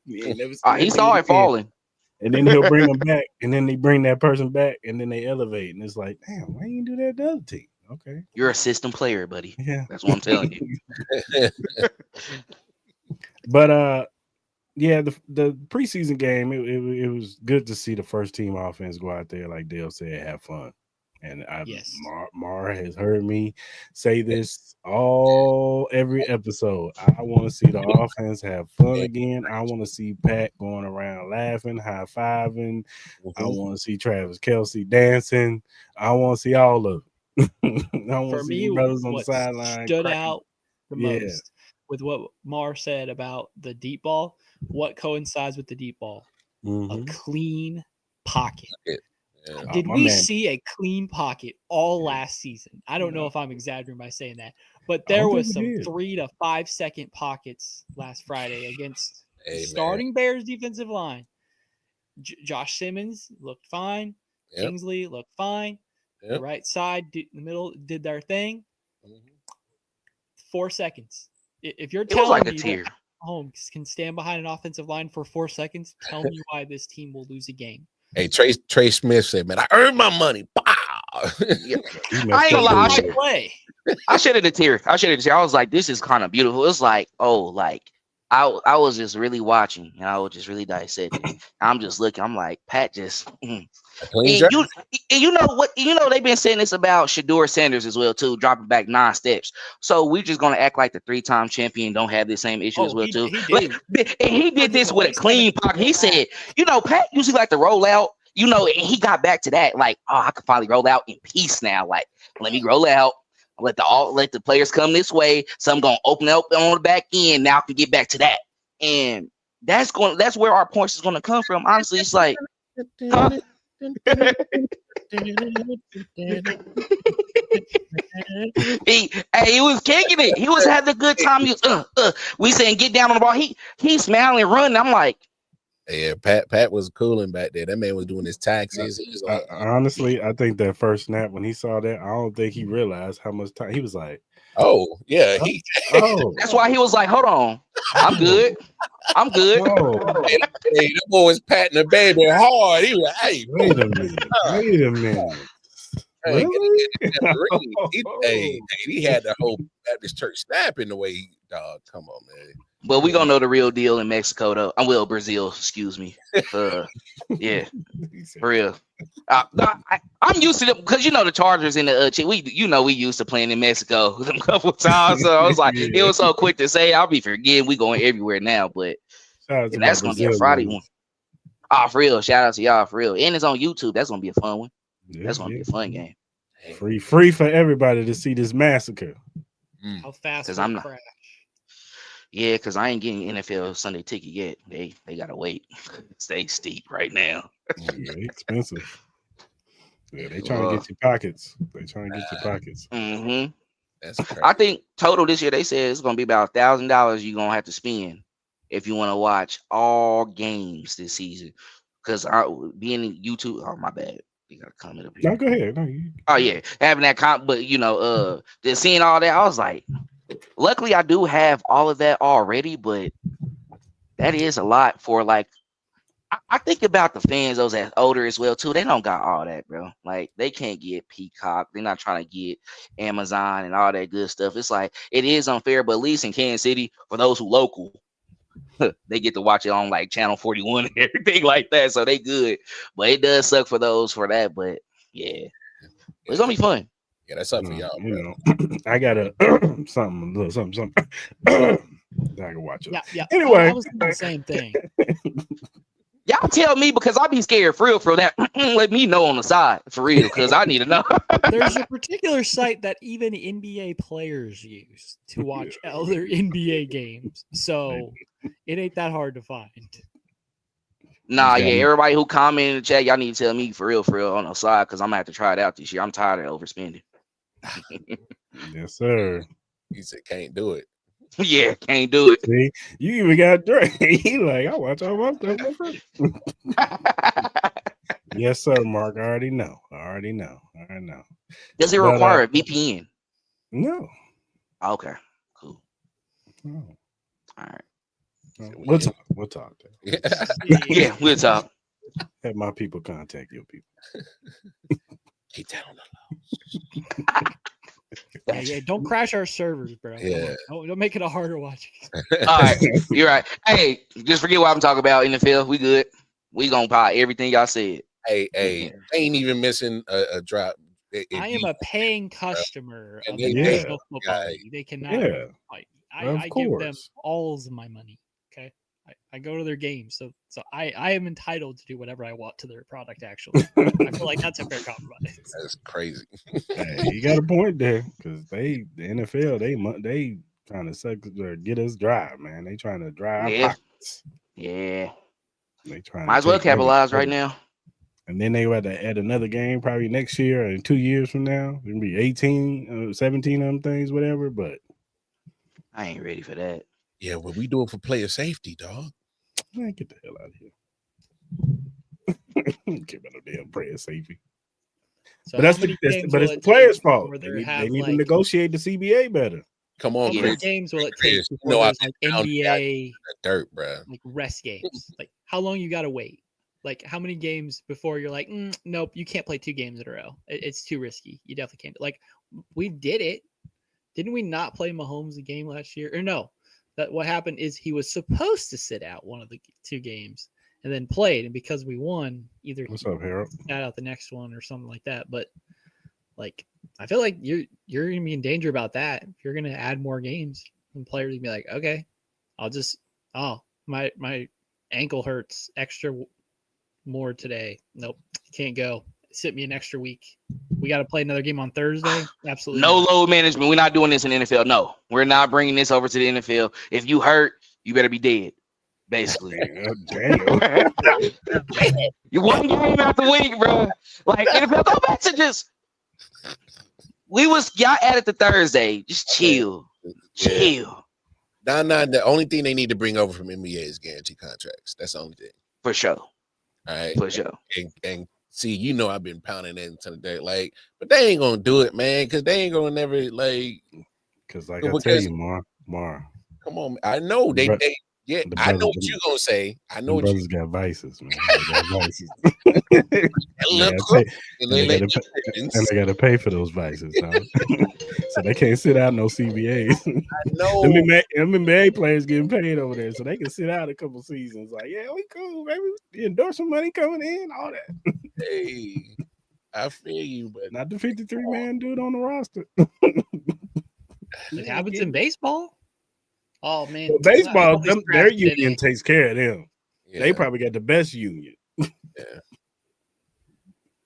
He saw it falling. And then he'll bring him back. And then they bring that person back. And then they elevate. And it's like, damn, why you do that to the other team? Okay. You're a system player, buddy. Yeah. That's what I'm telling you. But, yeah, the preseason game, it was good to see the first team offense go out there, like Dale said, have fun. And Mar has heard me say this every episode. I want to see the offense have fun again. I want to see Pat going around laughing, high-fiving. I want to see Travis Kelce dancing. I want to see all of it. I want to see brothers on the sideline. Stood out the most with what Mar said about the deep ball. What coincides with the deep ball? A clean pocket. Yeah. Did we see a clean pocket all last season? I don't know if I'm exaggerating by saying that, but there was some 3 to 5 second pockets last Friday against starting Bears defensive line. Josh Simmons looked fine. Kingsley looked fine. The right side, the middle did their thing. 4 seconds. If you're telling me that Mahomes can stand behind an offensive line for 4 seconds, tell me why this team will lose a game. Hey, Trey Smith said, man, I earned my money. Pow! I ain't gonna lie. I shed a tear. I was like, this is kind of beautiful. It's like, I was just really watching and I was just really dissecting. I'm just looking. I'm like, Pat just. You know what? You know they've been saying this about Shedeur Sanders as well too, dropping back 9 steps. So we're just gonna act like the 3-time champion don't have the same issue as well too. He did this with a clean pocket. He said, Pat usually like to roll out. And he got back to that like, I can finally roll out in peace now. Like, let me roll out. Let the players come this way. Some gonna open up on the back end. Now I can get back to that, and that's where our points is gonna come from. Honestly, it's like, huh? he was kicking it. He was having a good time. He was, we saying get down on the ball. He smiling, running. I'm like, yeah, Pat was cooling back there. That man was doing his taxes. Honestly, I think that first snap when he saw that, I don't think he realized how much time he was like. Oh yeah, that's why he was like, hold on, I'm good. Hey, that boy was patting the baby hard. He was like, hey, wait a minute. Hey, he had the whole Baptist church snapping the way come on, man. But we gonna know the real deal in Mexico, though. Brazil, excuse me. Yeah, for real. I'm used to them because the Chargers in the we used to playing in Mexico a couple times. So I was like, it was so quick to say. I'll be forgetting we going everywhere now, but that's gonna be a Friday one. For real. Shout out to y'all for real, and it's on YouTube. That's gonna be a fun one. That's gonna be a fun game. Free for everybody to see this massacre. How fast? Because will I'm it not. crash? Yeah, because I ain't getting NFL Sunday ticket yet. They gotta wait. Stay steep right now. Yeah, they expensive. Yeah, they trying to get your pockets. They trying to get your pockets. Mm-hmm. That's crazy. I think total this year they said it's gonna be about $1,000 you're gonna have to spend if you want to watch all games this season. Because I being in YouTube, oh my bad, you gotta comment up here. No, go ahead. No, you. Oh yeah, having that but just seeing all that, I was like, luckily I do have all of that already, but that is a lot for like. I think about the fans, those that's older as well too. They don't got all that, bro. Like they can't get Peacock. They're not trying to get Amazon and all that good stuff. It's like it is unfair, but at least in Kansas City, for those who local, they get to watch it on like Channel 41 and everything like that. So they good. But it does suck for those for that. But yeah, it's gonna be fun. Yeah, that's up for y'all, You bro. know, I got a something. I can watch it. Yeah. Anyway, I was thinking the same thing. Y'all tell me because I be scared for real that. Let me know on the side for real because I need to know. There's a particular site that even NBA players use to watch other NBA games, so it ain't that hard to find. Nah, yeah, everybody who comment in the chat, y'all need to tell me for real on the side because I'm gonna have to try it out this year. I'm tired of overspending. Yes, sir. He said can't do it. Yeah, can't do it. See, you even got Drake. He like, I watch all my stuff. My friend. Yes, sir, Mark. I already know. Does it require a VPN? No. Okay, cool. No. All right. We'll talk. Yeah, we'll talk. Have my people contact your people. Keep that on the low. Yeah, don't crash our servers, bro. Yeah. Don't make it a harder watch. All right, you're right. Hey, just forget what I'm talking about. NFL, we good. We gonna buy everything y'all said. Hey, they ain't even missing a drop. I am a paying customer of they- the yeah. National Football League. They cannot fight me. Of I give them course. all of my money. Okay. I go to their games, so I am entitled to do whatever I want to their product. Actually, I feel like that's a fair compromise. That's crazy. Hey, you got a point there because the NFL they trying to suck or get us dry, man. They trying to dry our pockets. Yeah. They trying. Might as well capitalize right now. And then they were to add another game probably next year or 2 years from now. It'll be 18, 17 of them things, whatever. But I ain't ready for that. Yeah, what we doing for player safety, dog? man, get the hell out of here. Give me no damn player safety. So But how many games but will it's the it players' take fault. where They there need to have, negotiate the CBA better. Come How on, many Chris. games will it Chris, take you before know there's I've like been down NBA Dirt, bro. like rest games? Like how long you gotta wait? Like how many games before you're like, nope, you can't play 2 games in a row. It's too risky. You definitely can't. Like we did it. Didn't we not play Mahomes a game last year? Or no? That what happened is he was supposed to sit out one of the 2 games and then played, and because we won, either What's up, Harold? sat out the next one or something like that. But like I feel like you're gonna be in danger about that. If you're gonna add more games, and players can be like, okay, I'll just my ankle hurts extra more today. Nope, can't go. Sit me an extra week. We got to play another game on Thursday. Absolutely. No not. load management. We're not doing this in the NFL. No, we're not bringing this over to the NFL. If you hurt, you better be dead. Basically, Damn. you one game after week, bro. Like NFL, go back to just. Y'all added to Thursday. Just chill. Chill. Nah. The only thing they need to bring over from NBA is guaranteed contracts. That's the only thing. For sure. All right. For sure. And see, you know, I've been pounding that into the day, like, but they ain't gonna do it, man, because they ain't gonna never like. Because like I tell you, Mar. Come on, I know they. Yeah, I know what you're gonna say. I know what brothers got vices, man. They got vices. And they got to pay for those vices, dog. So they can't sit out no CBAs. I know. Them NBA players getting paid over there, so they can sit out a couple seasons. Like, yeah, we cool, baby. The endorsement money coming in, all that. Hey, I feel you, but not the 53-man dude on the roster. It happens in baseball. Oh man, well, baseball, their union takes care of them. Yeah. They probably got the best union. Yeah.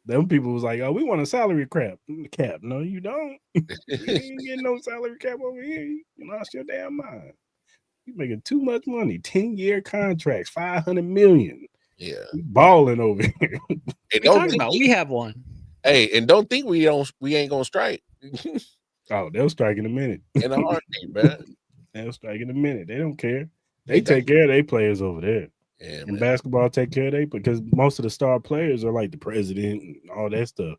Them people was like, "Oh, we want a salary cap." No, you don't. You ain't getting no salary cap over here. You lost your damn mind. You making too much money. 10-year contracts, $500 million. Yeah. We balling over here. And What are you don't talking about? We have one. Hey, and don't think we ain't gonna strike. Oh, they'll strike in a minute. In a heartbeat, man. They'll strike in a minute. They don't care. They take care of their players over there. Yeah, in basketball, take care of they because most of the star players are like the president and all that stuff.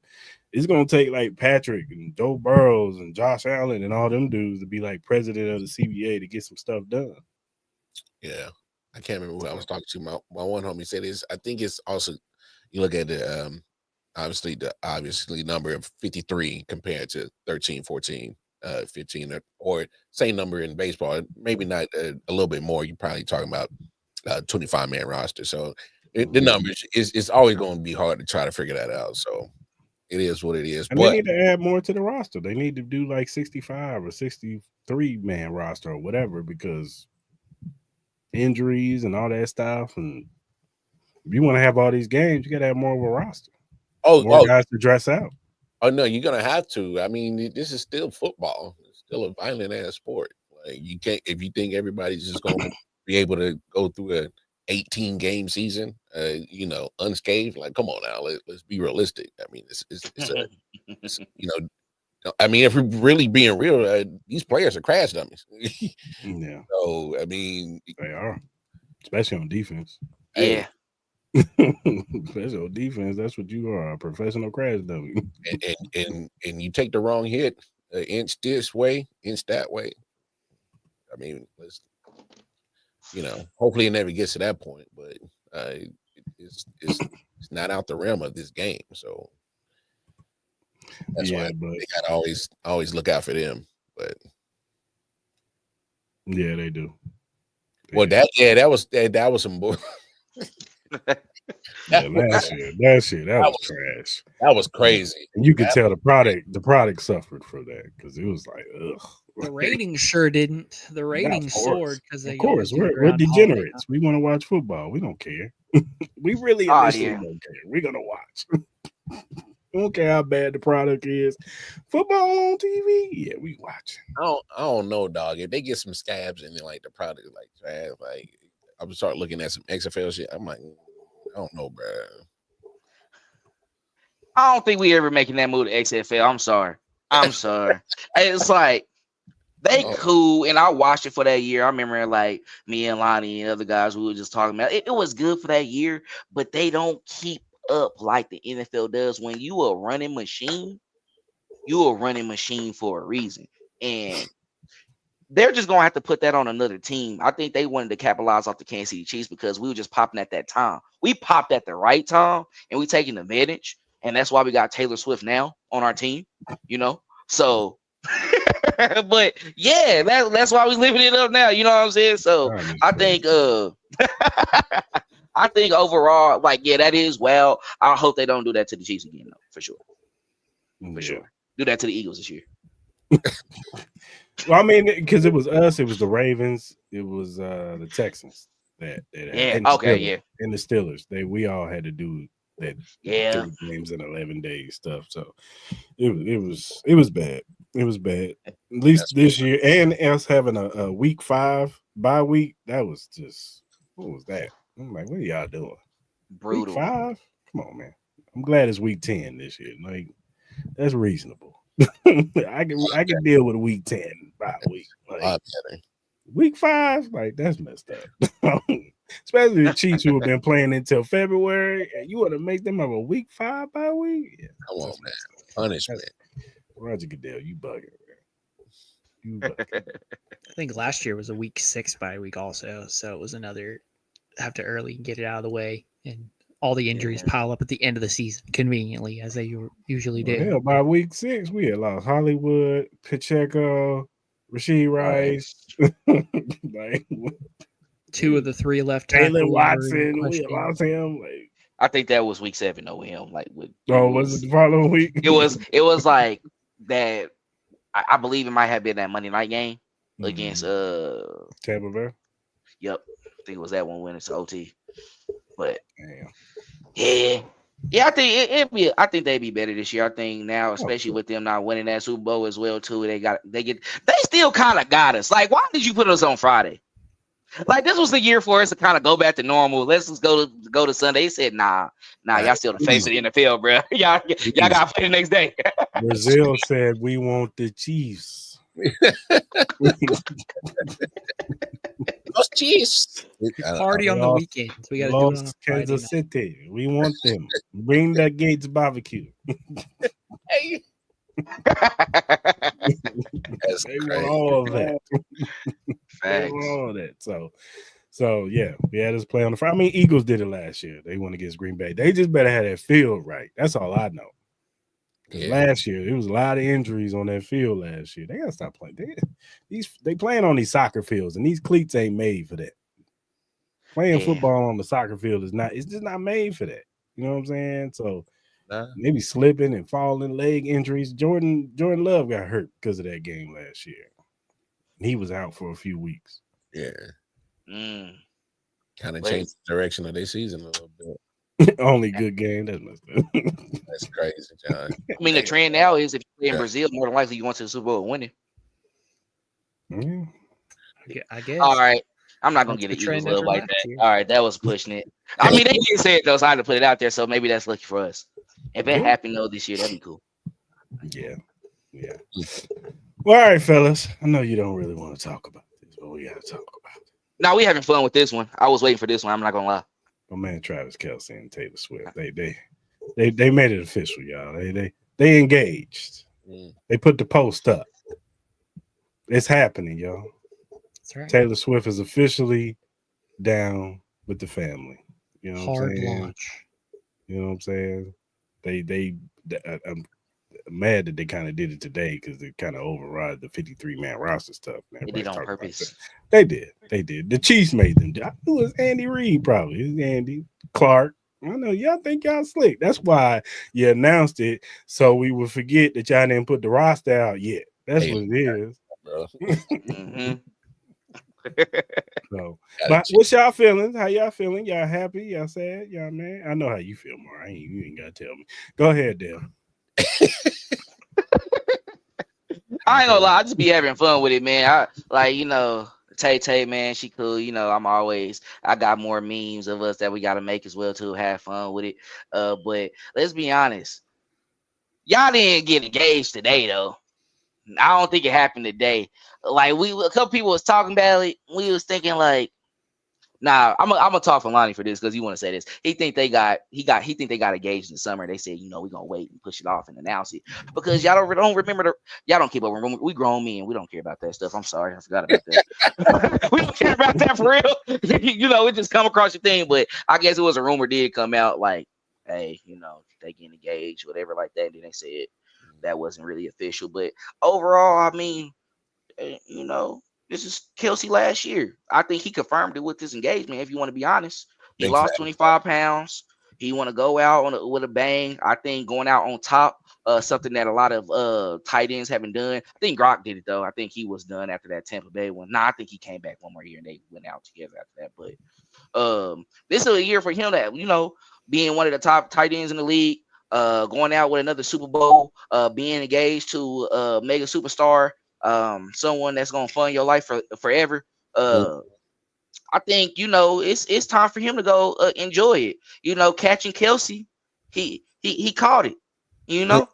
It's gonna take like Patrick and Joe Burrows and Josh Allen and all them dudes to be like president of the CBA to get some stuff done. Yeah, I can't remember who I was talking to. My one homie said this. I think it's also you look at the obviously number of 53 compared to 13, 14, 15 or same number in baseball. Maybe not a little bit more. You're probably talking about 25-man roster. So the numbers it's always going to be hard to try to figure that out. So it is what it is. And they need to add more to the roster. They need to do like 65 or 63-man roster or whatever because injuries and all that stuff. And if you want to have all these games, you got to have more of a roster. More guys to dress out. Oh no, you're gonna have to. I mean, this is still football. It's still a violent ass sport. Like you can't if you think everybody's just gonna be able to go through a 18-game season, unscathed. Like, come on now, let's be realistic. I mean, it's I mean, if we're really being real, these players are crash dummies. Yeah. So I mean, they are, especially on defense. Yeah. Especially on defense, that's what you are, a professional crash dummy. And you take the wrong hit, an inch this way, inch that way. I mean, hopefully it never gets to that point, but it's not out the realm of this game. So that's why they gotta always look out for them. But yeah, they do. That was some bull. Last year, that was trash. That was crazy. And you could tell the product suffered for that because it was like, ugh. The ratings sure didn't. The ratings soared because they. Of course, we're degenerates. We want to watch football. We don't care. We really don't care. We're gonna watch. We don't care how bad the product is. Football on TV, yeah, we watching. I don't know, dog. If they get some scabs and then like the product like trash, like I'm start looking at some XFL shit. I'm like, I don't know, bro. I don't think we ever making that move to XFL. I'm sorry. It's like they cool, and I watched it for that year. I remember like me and Lonnie and other guys we were just talking about it. It was good for that year, but they don't keep up like the NFL does. When you a running machine, you a running machine for a reason, and they're just gonna have to put that on another team. I think they wanted to capitalize off the Kansas City Chiefs because we were just popping at that time. We popped at the right time, and we taking advantage, and that's why we got Taylor Swift now on our team. So. But yeah, that's why we living it up now. You know what I'm saying? So I think I think overall, like, yeah, that is well. I hope they don't do that to the Chiefs again, though, for sure. For sure. Do that to the Eagles this year. Well, I mean, because it was us, it was the Ravens, it was the Texans that and the Steelers. We all had to do that 3 games in 11 days stuff. So it was bad. It was bad. At least this year, and us having a week 5 bye week. That was just what was that? I'm like, what are y'all doing? Brutal. Week 5? Come on, man. I'm glad it's week 10 this year. Like that's reasonable. I can deal with a week 10 bye week. Like, week 5, like that's messed up. Especially the Chiefs who have been playing until February, and you want to make them have a week 5 bye week? Yeah, come on, man. Punishment. Roger Goodell, you bugging, man. I think last year was a week 6 bye week also, so it was another have to early get it out of the way, and all the injuries pile up at the end of the season conveniently as they usually do. Hell, by week 6, we had lost Hollywood, Pacheco, Rasheed Rice, like 2 of the 3 left. Taylor Watson, we had lost him. Like I think that was week 7 though with him. Like was it the following week? It was like that. I believe it might have been that Monday night game against Tampa Bay. Yep, I think it was that one when it's OT. But damn. yeah, Yeah, I think I think they'd be better this year. I think now, especially with them not winning that Super Bowl as well too, they still kind of got us. Like, why did you put us on Friday? Like, this was the year for us to kind of go back to normal. Let's just go to Sunday. They said, nah, y'all still the face of the NFL, bro. y'all got to play the next day. Brazil said we want the Chiefs. Those Chiefs. Party on the weekends. We got to do it on Kansas Friday night. City. We want them. Bring the Gates barbecue. Hey. That's They crazy. want all of that. They Facts. want all of that. So yeah, we had us play on the Friday. I mean, Eagles did it last year. They won against Green Bay. They just better have that field right. That's all I know. Yeah. Last year, there was a lot of injuries on that field last year. They gotta stop playing. They playing on these soccer fields, and these cleats ain't made for that. Playing football on the soccer field it's just not made for that. You know what I'm saying? So maybe slipping and falling, leg injuries. Jordan Love got hurt because of that game last year. He was out for a few weeks. Yeah. Kind of Wait. changed the direction of their season a little bit. Only good game. That's messed up. That's crazy, John. I mean, the trend now is if you play in Brazil, more than likely you want to the Super Bowl winning. I guess. All right. I'm not going That's to get the an Eagles trend love after like last that. year. All right. That was pushing it. I mean, they did say it, though, so I had to put it out there. So maybe that's lucky for us. If it happened, though, this year, that'd be cool. Yeah. Well, all right, fellas. I know you don't really want to talk about this, but we got to talk about it. Now, we having fun with this one. I was waiting for this one. I'm not going to lie. My man Travis Kelce and Taylor Swift. They made it official, y'all. They engaged. They put the post up. It's happening, y'all. That's right. Taylor Swift is officially down with the family. You know what I'm saying? Launch. You know what I'm saying? I'm mad that they kind of did it today because they kind of override the 53-man roster stuff. They did on purpose. They did. The Chiefs made them. I knew it was Andy Reid, probably. It's Andy Clark. I know y'all think y'all slick. That's why you announced it so we would forget that y'all didn't put the roster out yet. That's what it is. So, but what's y'all feelings? How y'all feeling? Y'all happy? Y'all sad? Y'all mad? I know how you feel, more. You ain't gotta tell me. Go ahead, Dale. I ain't gonna lie, I just be having fun with it, man. Tay, man, she cool. I got more memes of us that we gotta make as well to have fun with it. But let's be honest, y'all didn't get engaged today though. I don't think it happened today. Like a couple people was talking about it. We was thinking like, nah, I'm gonna talk for Lonnie for this because you want to say this. He think they got engaged in the summer. They said, we're gonna wait and push it off and announce it because y'all don't remember y'all don't keep up. We grown men. We don't care about that stuff. I'm sorry, I forgot about that. We don't care about that for real. It just come across your thing. But I guess it was a rumor did come out like, hey, they getting engaged, whatever like that. And then they said that wasn't really official. But overall, I mean, this is Kelce last year. I think he confirmed it with his engagement. If you want to be honest, he lost 25 pounds. He want to go out with a bang. I think going out on top, something that a lot of tight ends haven't done. I think Gronk did it though. I think he was done after that Tampa Bay one. I think he came back one more year and they went out together after that. But this is a year for him that being one of the top tight ends in the league, going out with another Super Bowl, being engaged to a mega superstar. Someone that's gonna fund your life forever. I think it's time for him to go enjoy it. Catching Kelce, he caught it. He got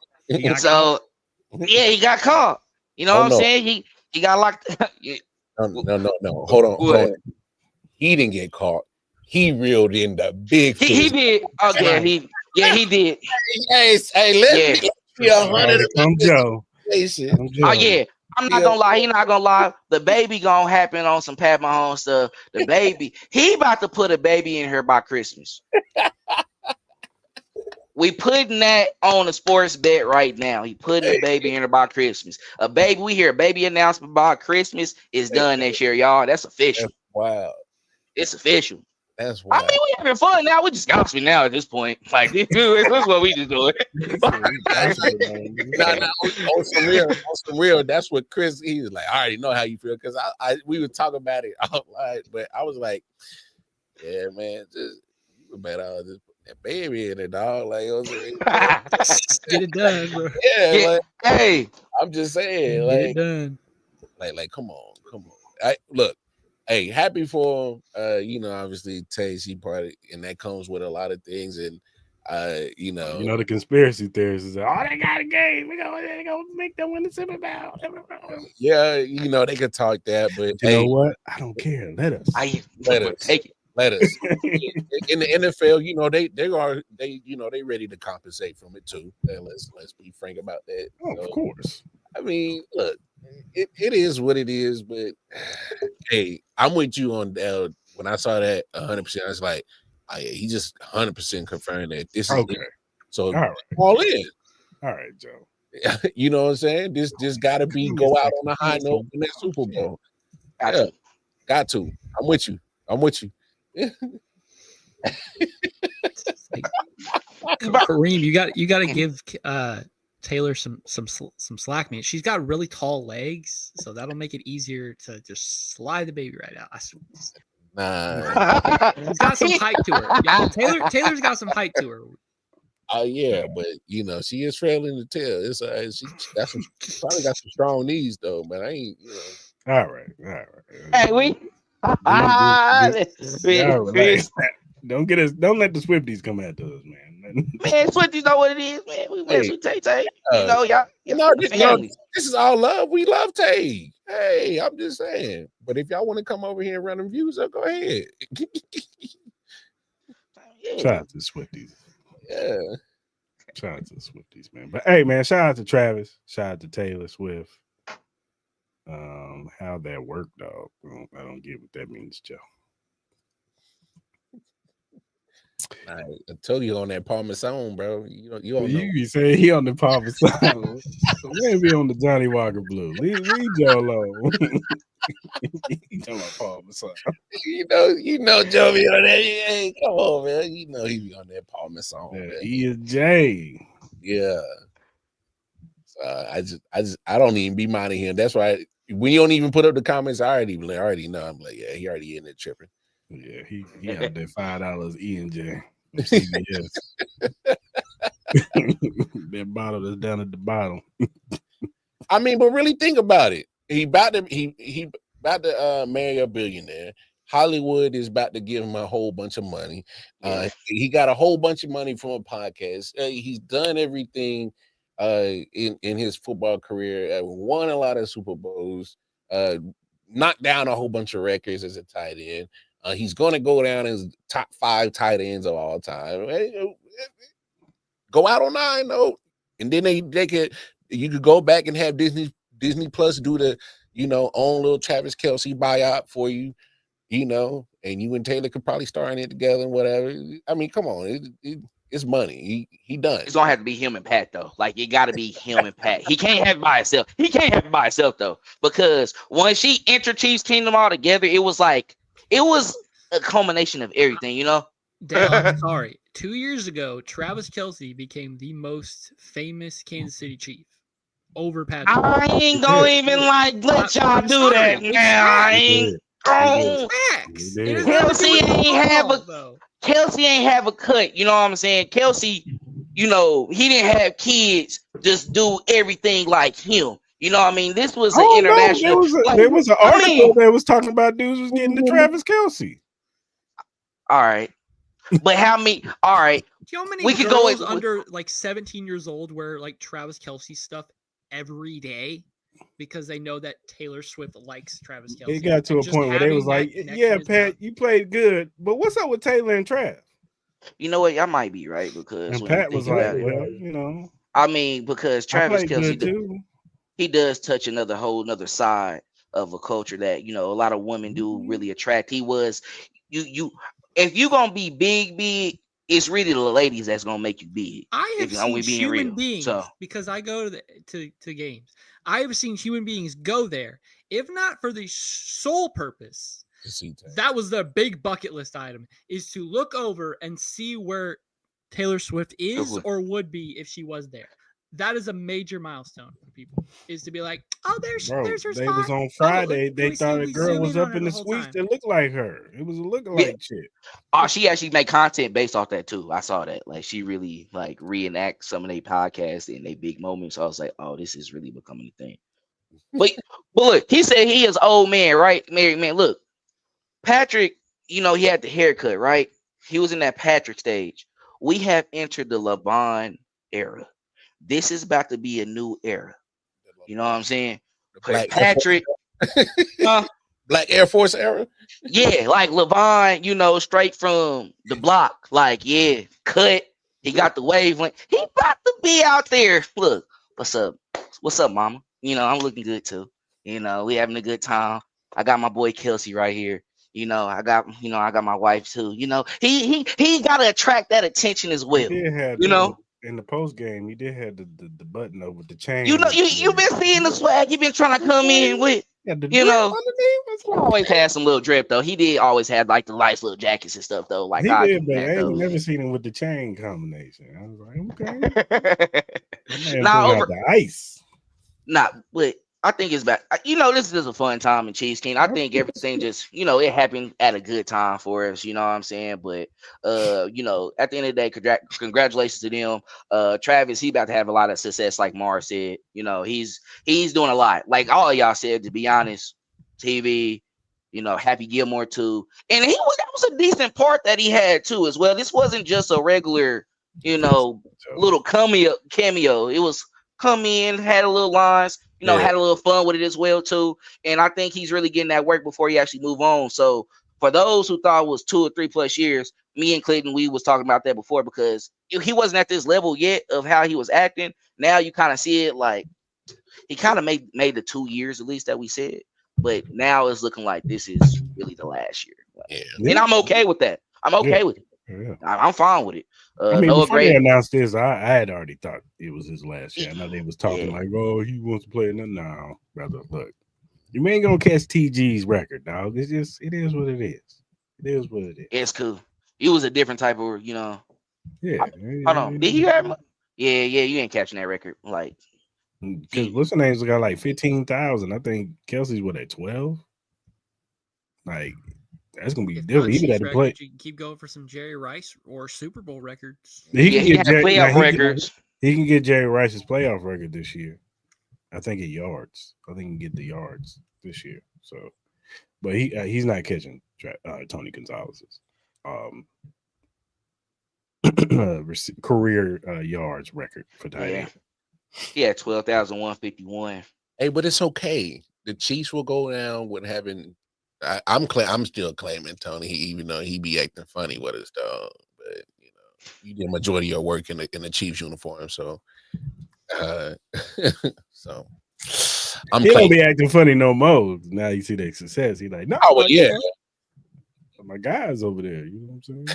caught. You know what I'm saying? He got locked. No. Hold on. He didn't get caught. He reeled in the big. He did. Okay, he did. Hey, let me be 100. I'm Joe. Oh yeah. I'm not gonna lie, he not gonna lie. The baby gonna happen on some Pat Mahomes stuff. The baby, he about to put a baby in her by Christmas. We putting that on a sports bet right now. He putting a baby in her by Christmas. We hear a baby announcement by Christmas is done next year, y'all. That's official. Wow. It's official. That's wild. I mean, we having fun now. We just gossiping now at this point. Like, this is what we just doing. On some real. That's what Chris. He was like, I already know how you feel because we would talk about it all right, but I was like, yeah, man, just better. baby in it, dog. Like, you know what I'm saying? Get it done, bro. Yeah, Yeah, like, hey, I'm just saying, Get it like, done. like, come on. Look, hey, happy for obviously Tay, she party, and that comes with a lot of things, and You know the conspiracy theorists is like, they got a game. They gonna make them win the Super Bowl. yeah, they could talk that, but You know what? I don't care. Let us. let us. take it. Let us. In the NFL, they ready to compensate from it too. Let's be frank about that. Oh, of course. I mean, look, it is what it is, but hey, I'm with you on that. When I saw that 100%, I was like, he just 100% confirmed that this is Okay. it. So All right. all in. All right, Joe. You know what I'm saying? This got to be go out on a high note in that Super Bowl. Got to. I'm with you. Kareem, you got to give Taylor some slack, man. She's got really tall legs, so that'll make it easier to just slide the baby right out. Nah. She's got some height to her. Yeah, Taylor's got some height to her. Oh yeah, but she is frail in the tail. It's she probably got some strong knees though, but I ain't. All right. Hey, we. All right. Don't let the Swifties come after us, man. Man, Swifties know what it is, man. We mess with Tay. Y'all. This is all love. We love Tay. Hey, I'm just saying. But if y'all want to come over here and run them views up, go ahead. Shout out to the Swifties. Yeah. Shout out to the Swifties, man. But hey, man, shout out to Travis. Shout out to Taylor Swift. How'd that work, dog? I don't get what that means, Joe. I told you on that Parmesan, bro. You don't know. You be saying he on the Parmesan. Maybe on the Johnny Walker Blue. Leave Joe alone. He talking about Parmesan. You know Joe be on that. Hey, come on, man. You know he be on that Parmesan. Yeah, he is Jay. Yeah. I don't even be minding him. That's why when you don't even put up the comments, I already know. I'm like, yeah, he already in there tripping. Yeah, he out there $5 E&J. CBS. That bottle is down at the bottom. I mean, but really think about it. He about to marry a billionaire. Hollywood is about to give him a whole bunch of money. He got a whole bunch of money from a podcast. He's done everything in his football career. Won a lot of Super Bowls. Knocked down a whole bunch of records as a tight end. He's going to go down as top 5 tight ends of all time. Go out on 9 note, and then you could go back and have Disney Plus do the own little Travis Kelce buyout for you, and you and Taylor could probably star in it together and whatever. I mean, come on, it's money. He done. It's gonna have to be him and Pat though. Like it got to be him and Pat. He can't have it by himself. Though, because when she entered Chiefs Kingdom all together, it was a culmination of everything, Dale, I'm sorry. 2 years ago, Travis Kelce became the most famous Kansas City Chief over Patrick. I ain't gonna even let y'all do that. I ain't. Kelce ain't have a cut. You know what I'm saying? Kelce, he didn't have kids just do everything like him. You know what I mean? This was an international. There was an article that was talking about dudes was getting to Travis Kelce. All right. But how many? All right. Do you know how many we could go under 17 years old wear Travis Kelce stuff every day because they know that Taylor Swift likes Travis Kelce? It got to a point where they was like, "Yeah, Pat, you played good, but what's up with Taylor and Trav?" You know what? I might be right because Pat was like, "Well, I mean, because Travis Kelce, he does touch whole another side of a culture that a lot of women do really attract. He was if you're gonna be big, it's really the ladies that's gonna make you big. I have seen human beings because I go to games. I have seen human beings go there, if not for the sole purpose. That was the big bucket list item, is to look over and see where Taylor Swift is or would be if she was there. that is a major milestone for people. Is to be like, oh, there's Bro, her they spot. was on Oh, Friday. can They we see thought if a we girl zoom was in on up her in the the whole suites time? that looked like her. It was a lookalike chick. Oh, she actually made content based off that too. I saw that. Like she really like reenact some of their podcasts and they big moments. So I was like, oh, this is really becoming a thing. But look, he said he is old man, right? Married man. Look, Patrick, he had the haircut, right? He was in that Patrick stage. We have entered the LeBron era. This is about to be a new era. You know what I'm saying? The Black Patrick, Black Air Force era. yeah, like LeBron, straight from the block. Like, yeah, cut. He got the wavelength. He about to be out there. Look, what's up? What's up, mama? I'm looking good too. We having a good time. I got my boy Kelce right here. I got my wife too. He got to attract that attention as He well. did have in the post game. He did have the button over the chain. You been seeing the swag. You been trying to come in with. Yeah, the drip underneath. He always had some little drip though. He did always have like the nice little jackets and stuff though. Like he I did, but I ain't never seen him with the chain combination. I was like, okay. Nah, the ice. But I think it's bad. This is a fun time in Chiefs King. I think everything just, it happened at a good time for us. You know what I'm saying? But, at the end of the day, congratulations to them. Travis, he about to have a lot of success, like Mars said. He's doing a lot. Like all of y'all said, to be honest, TV, Happy Gilmore too. And that was a decent part that he had too as well. This wasn't just a regular, little cameo. It was come in, had a little lines, had a little fun with it as well too. And I think he's really getting that work before he actually move on. So for those who thought it was 2 or 3 plus years, me and Clayton, we was talking about that before because he wasn't at this level yet of how he was acting. Now you kind of see it like he kind of made the 2 years at least that we said, but now it's looking like this is really the last year. And I'm okay with that. I'm okay with it. Yeah. I'm fine with it. Before they announced this, I had already thought it was his last year. I know they was talking like, oh, he wants to play. No, brother, look, you ain't gonna catch TG's record, dog. It is what it is. It is what it is. It's cool. It was a different type of, Yeah. Hold on. Did you have? Yeah. You ain't catching that record, like. Because what's the name's got like 15,000. I think Kelce's at 12. Like. That's gonna be different. He had to play. You can keep going for some Jerry Rice or Super Bowl records. He can get playoff records. He can get Jerry Rice's playoff record this year. I think at yards. I think he can get the yards this year. So, but he's not catching Tony Gonzalez's career yards record for tight end. Yeah, 12,151. Hey, but it's okay. The Chiefs will go down with having. I'm still claiming Tony, even though he be acting funny with us, dog. But you did majority of your work in the Chiefs uniform, so so he don't be acting funny no more. Now you see their success. He like, no, yeah, my guys over there. You know what I'm saying?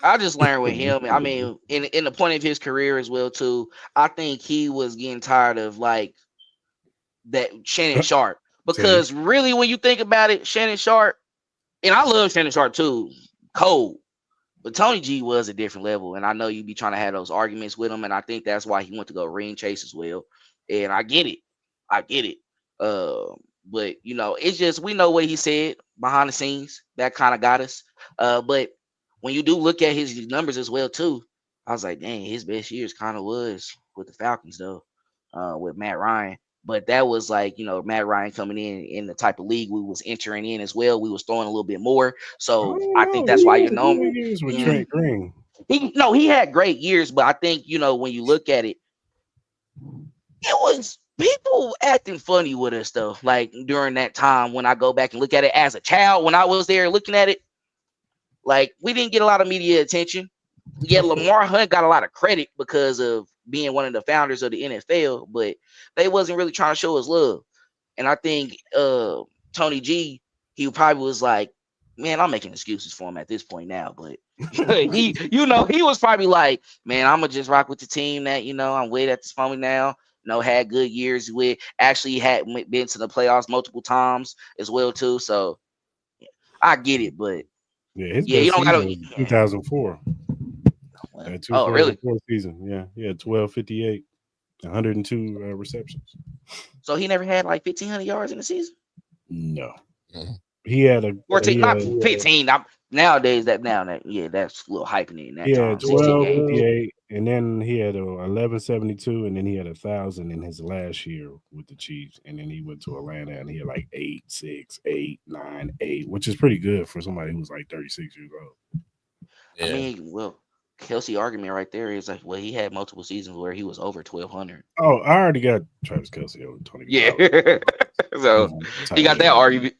I just learned with him. I mean, in the point of his career as well too. I think he was getting tired of like that Shannon Sharp. Because really, when you think about it, Shannon Sharp, and I love Shannon Sharp too, cold. But Tony G was a different level. And I know you be trying to have those arguments with him. And I think that's why he went to go ring chase as well. And I get it. But, it's just we know what he said behind the scenes. That kind of got us. But when you do look at his numbers as well too, I was like, dang, his best years kind of was with the Falcons, though, with Matt Ryan. But that was like, Matt Ryan coming in the type of league we was entering in as well. We was throwing a little bit more. So I think that's why with Trent Green. He had great years, but I think, when you look at it, it was people acting funny with us though. Like during that time when I go back and look at it as a child, when I was there looking at it, like we didn't get a lot of media attention. Yeah, Lamar Hunt got a lot of credit because of being one of the founders of the NFL, but they wasn't really trying to show us love. And I think Tony G, he probably was like, man, I'm making excuses for him at this point now, but he was probably like, man, I'm gonna just rock with the team that, I'm with at this moment now. Had good years with, actually had been to the playoffs multiple times as well too. So I get it, but his best season was 2004. Had two Oh, for really? the fourth season. Yeah, he had 1258, 102 receptions. So he never had like 1,500 yards in the season. No, Mhm. he had a 14, not he 15. Nowadays, that's a little hyping in that had time. 16 games. 1258, and then he had a 1172, and then he had 1,000 in his last year with the Chiefs, and then he went to Atlanta and he had like 8-6, 8-9-8, which is pretty good for somebody who was like 36 years old. I Yeah. mean, well, Kelce argument right there is like, well, he had multiple seasons where he was over 1,200. Oh, I already got Travis Kelce over Tony. Yeah. Powell. So he got that argument.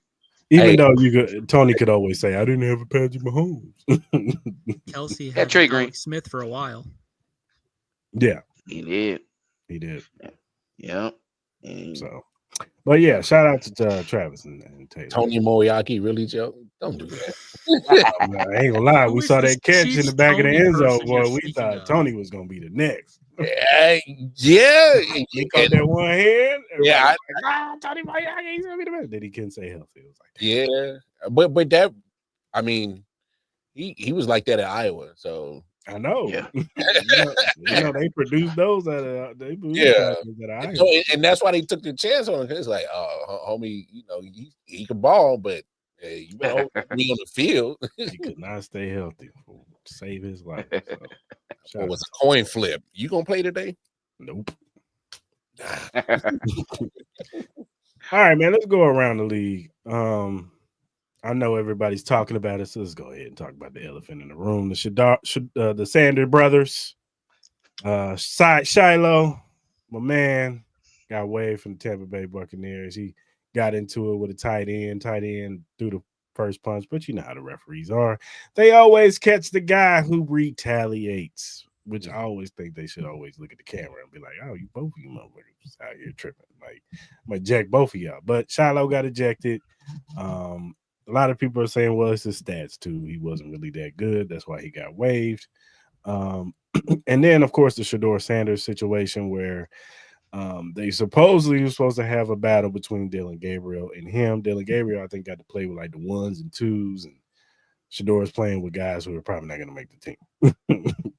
Even Hey. though Tony could always say, "I didn't have a Patrick Mahomes." Kelsey Yeah, had Trey Green. Alex Smith for a while. Yeah, He did. he did. Yeah. And So, but yeah, shout out to Travis and Taylor. Tony Moriarty, really, Joe? Don't do that. I ain't gonna lie, Who we is saw this that catch in Chiefs the back of the Tony end zone, person boy. you're We speaking thought of? Tony was gonna be the next. Yeah. He caught that one hand. Yeah, Tony Moriarty, he's gonna be the best. Then he couldn't stay healthy. It was like, yeah. But that, I mean, he was like that at Iowa. So I know. Yeah. you know, they produced those at Yeah. Iowa. so, and that's why they took the chance on him. It's like, homie, you know, he can ball, but hey, you better be on the field. He could not stay healthy to save his life. So, Or was a coin flip. You gonna play today? nope. All right, man. Let's go around the league. I know everybody's talking about it, so let's go ahead and talk about the elephant in the room. The Sanders brothers, Shiloh, my man, got waived from the Tampa Bay Buccaneers. He got into it with a tight end threw the first punch, but you know how the referees are. They always catch the guy who retaliates, which I always think they should always look at the camera and be like, "Oh, you both of you motherfuckers out here tripping." Like, I'm gonna eject both of y'all. But Shiloh got ejected. A lot of people are saying, well, it's his stats too. He wasn't really that good. That's why he got waived. And then, of course, the Shedeur Sanders situation where they supposedly were supposed to have a battle between Dylan Gabriel and him. Dylan Gabriel, I think, got to play with like the 1s and 2s, and Shedeur is playing with guys who are probably not going to make the team.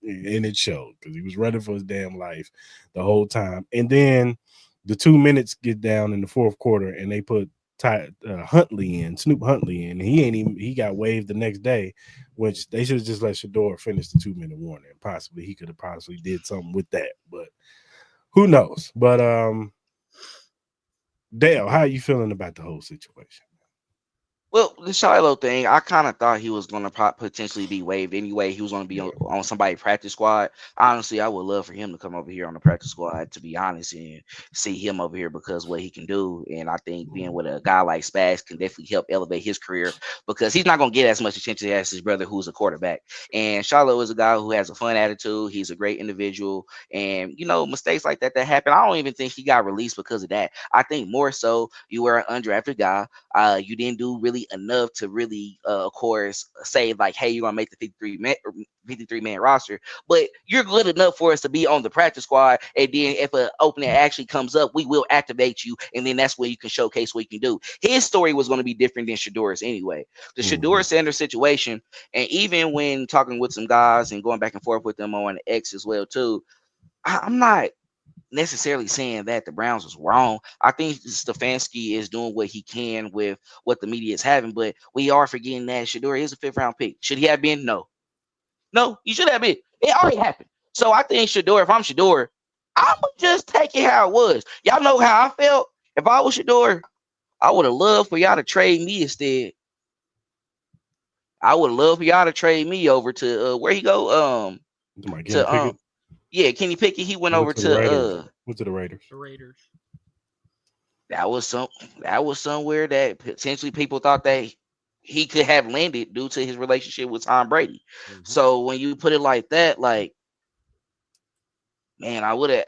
And it showed because he was running for his damn life the whole time. And then the 2 minutes get down in the fourth quarter, and they put Snoop Huntley in. He got waived the next day, which they should have just let Shedeur finish the 2-minute warning. Possibly he could have possibly did something with that, but who knows? But Dale, how are you feeling about the whole situation? Well, the Shiloh thing, I kind of thought he was going to potentially be waived anyway. He was going to be on somebody's practice squad. Honestly, I would love for him to come over here on the practice squad, to be honest, and see him over here because what he can do. And I think being with a guy like Spags can definitely help elevate his career because he's not going to get as much attention as his brother, who's a quarterback. And Shiloh is a guy who has a fun attitude. He's a great individual. And, you know, mistakes like that happen. I don't even think he got released because of that. I think more so you were an undrafted guy. You didn't do really enough to really, of course, say like, hey, you're gonna make the 53 man roster, but you're good enough for us to be on the practice squad. And then if an opening actually comes up, we will activate you, and then that's where you can showcase what you can do. His story was going to be different than Shedeur's anyway. The Shedeur Sanders situation, and even when talking with some guys and going back and forth with them on X as well too, I'm not necessarily saying that the Browns was wrong. I think Stefanski is doing what he can with what the media is having, but we are forgetting that Shedeur is a 5th round pick. Should he have been? No, you should have been. It already happened. So I think Shedeur, if I'm Shedeur, I would just take it how it was. Y'all know how I felt. If I was Shedeur, I would have loved for y'all to trade me instead. I would love for y'all to trade me over to where he go? Yeah, Kenny Pickett. He went over to the Raiders. The Raiders. That was somewhere that potentially people thought that he could have landed due to his relationship with Tom Brady. So when you put it like that, like, man, I would have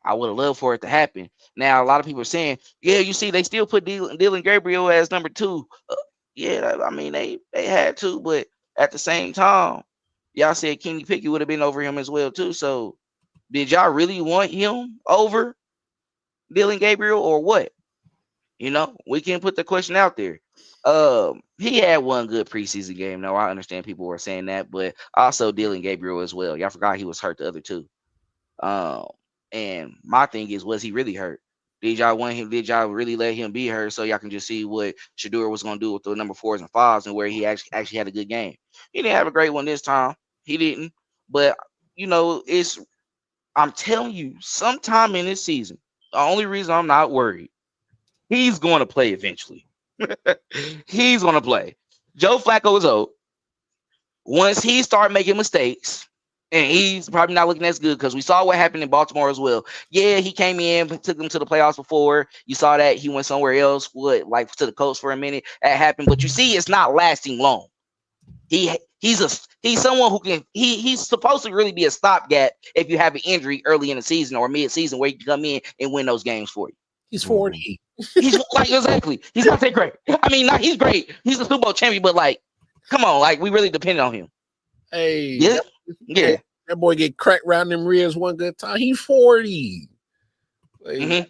loved for it to happen. Now a lot of people are saying, yeah, you see, they still put Dylan Gabriel as number 2. Yeah, I mean they had to, but at the same time, y'all said Kenny Pickett would have been over him as well too. So did y'all really want him over Dylan Gabriel or what? You know, we can put the question out there. He had one good preseason game. Now I understand people were saying that, but also Dylan Gabriel as well. Y'all forgot he was hurt the other two. Um, and my thing is, was he really hurt? Did y'all want him? Did y'all really let him be hurt so y'all can just see what Shador was going to do with the number 4s and 5s and where he actually had a good game? He didn't have a great one this time. He didn't. But I'm telling you, sometime in this season, the only reason I'm not worried, he's going to play eventually. He's going to play. Joe Flacco is old. Once he start making mistakes, and he's probably not looking as good because we saw what happened in Baltimore as well. Yeah, he came in, took them to the playoffs before. You saw that he went somewhere else, like to the Colts for a minute. That happened, but you see, it's not lasting long. He's someone who he's supposed to really be a stopgap if you have an injury early in the season or mid-season where he can come in and win those games for you. He's 40. He's like exactly. He's not that great. I mean, he's great. He's a Super Bowl champion, but like, come on, like we really depend on him. Hey, yeah. That boy get cracked around them ribs one good time. He's 40. Like,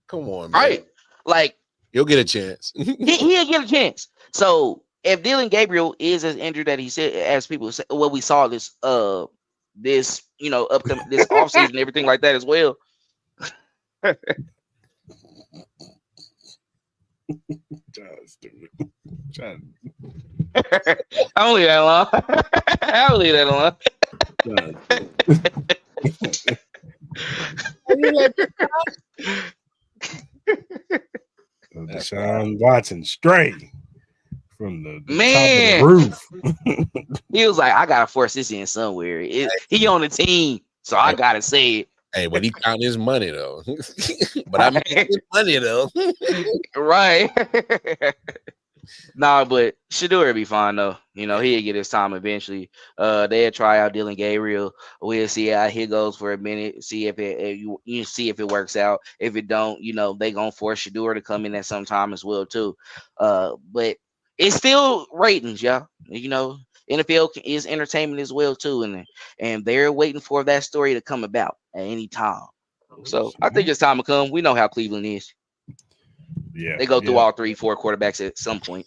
come on, man. Right? Like he'll get a chance. he'll get a chance. So if Dylan Gabriel is as injured that he said, as people say, well, we saw this upcoming this offseason and everything like that as well. I don't leave that alone. I don't leave that alone. Deshaun Watson straight from the man top of the roof. He was like, I gotta force this in somewhere. He on the team, so I gotta say it. Hey, but he count his money though. But I mean his money though. Right. Nah, but Shador will be fine though. He'll get his time eventually. They'll try out Dylan Gabriel. We'll see how he goes for a minute. See if you see if it works out. If it don't, they gonna force Shador to come in at some time as well too. But it's still ratings, y'all. NFL is entertainment as well too, and they're waiting for that story to come about at any time. So I think it's time to come. We know how Cleveland is. Yeah, they go through all 3-4 quarterbacks at some point.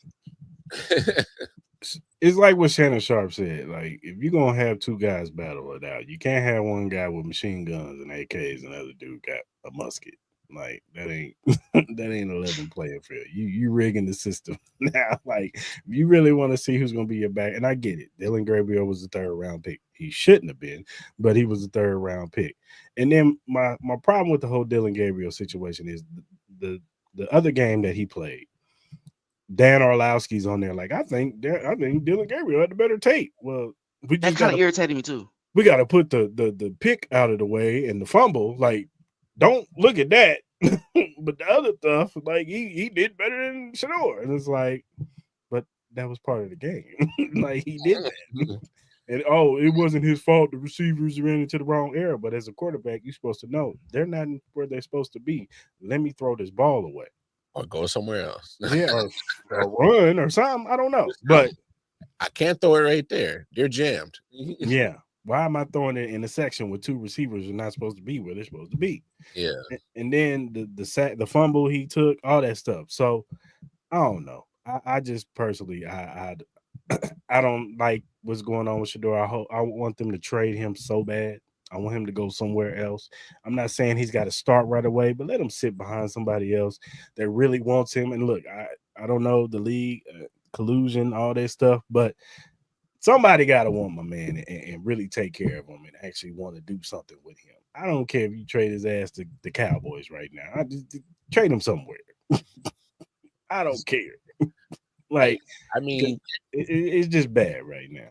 It's like what Shannon Sharp said. Like, if you're gonna have two guys battle it out, you can't have one guy with machine guns and AKs and the other dude got a musket. Like, that ain't a level playing field. You rigging the system now. Like, if you really want to see who's gonna be your back, and I get it. Dylan Gabriel was the 3rd round pick. He shouldn't have been, but he was the 3rd round pick. And then my problem with the whole Dylan Gabriel situation is the other game that he played, Dan Orlowski's on there. Like, I think Dylan Gabriel had the better tape. Well, that kind of irritated me too. We got to put the pick out of the way and the fumble. Like, don't look at that. But the other stuff, like he did better than Shador. And it's like, but that was part of the game. Like, he did that. And it wasn't his fault. The receivers ran into the wrong area. But as a quarterback, you're supposed to know they're not where they're supposed to be. Let me throw this ball away. Or go somewhere else. Yeah, or run or something. I don't know. But I can't throw it right there. They're jammed. Yeah. Why am I throwing it in a section with two receivers who are not supposed to be where they're supposed to be? Yeah. And then the sack, the fumble he took, all that stuff. So I don't know. I just personally I don't like what's going on with Shador. I want them to trade him so bad. I want him to go somewhere else. I'm not saying he's got to start right away, but let him sit behind somebody else that really wants him. And look, I don't know the league, collusion, all that stuff, but somebody got to want my man and really take care of him and actually want to do something with him. I don't care if you trade his ass to the Cowboys right now. I just trade him somewhere. I don't care. Like, I mean, it's just bad right now.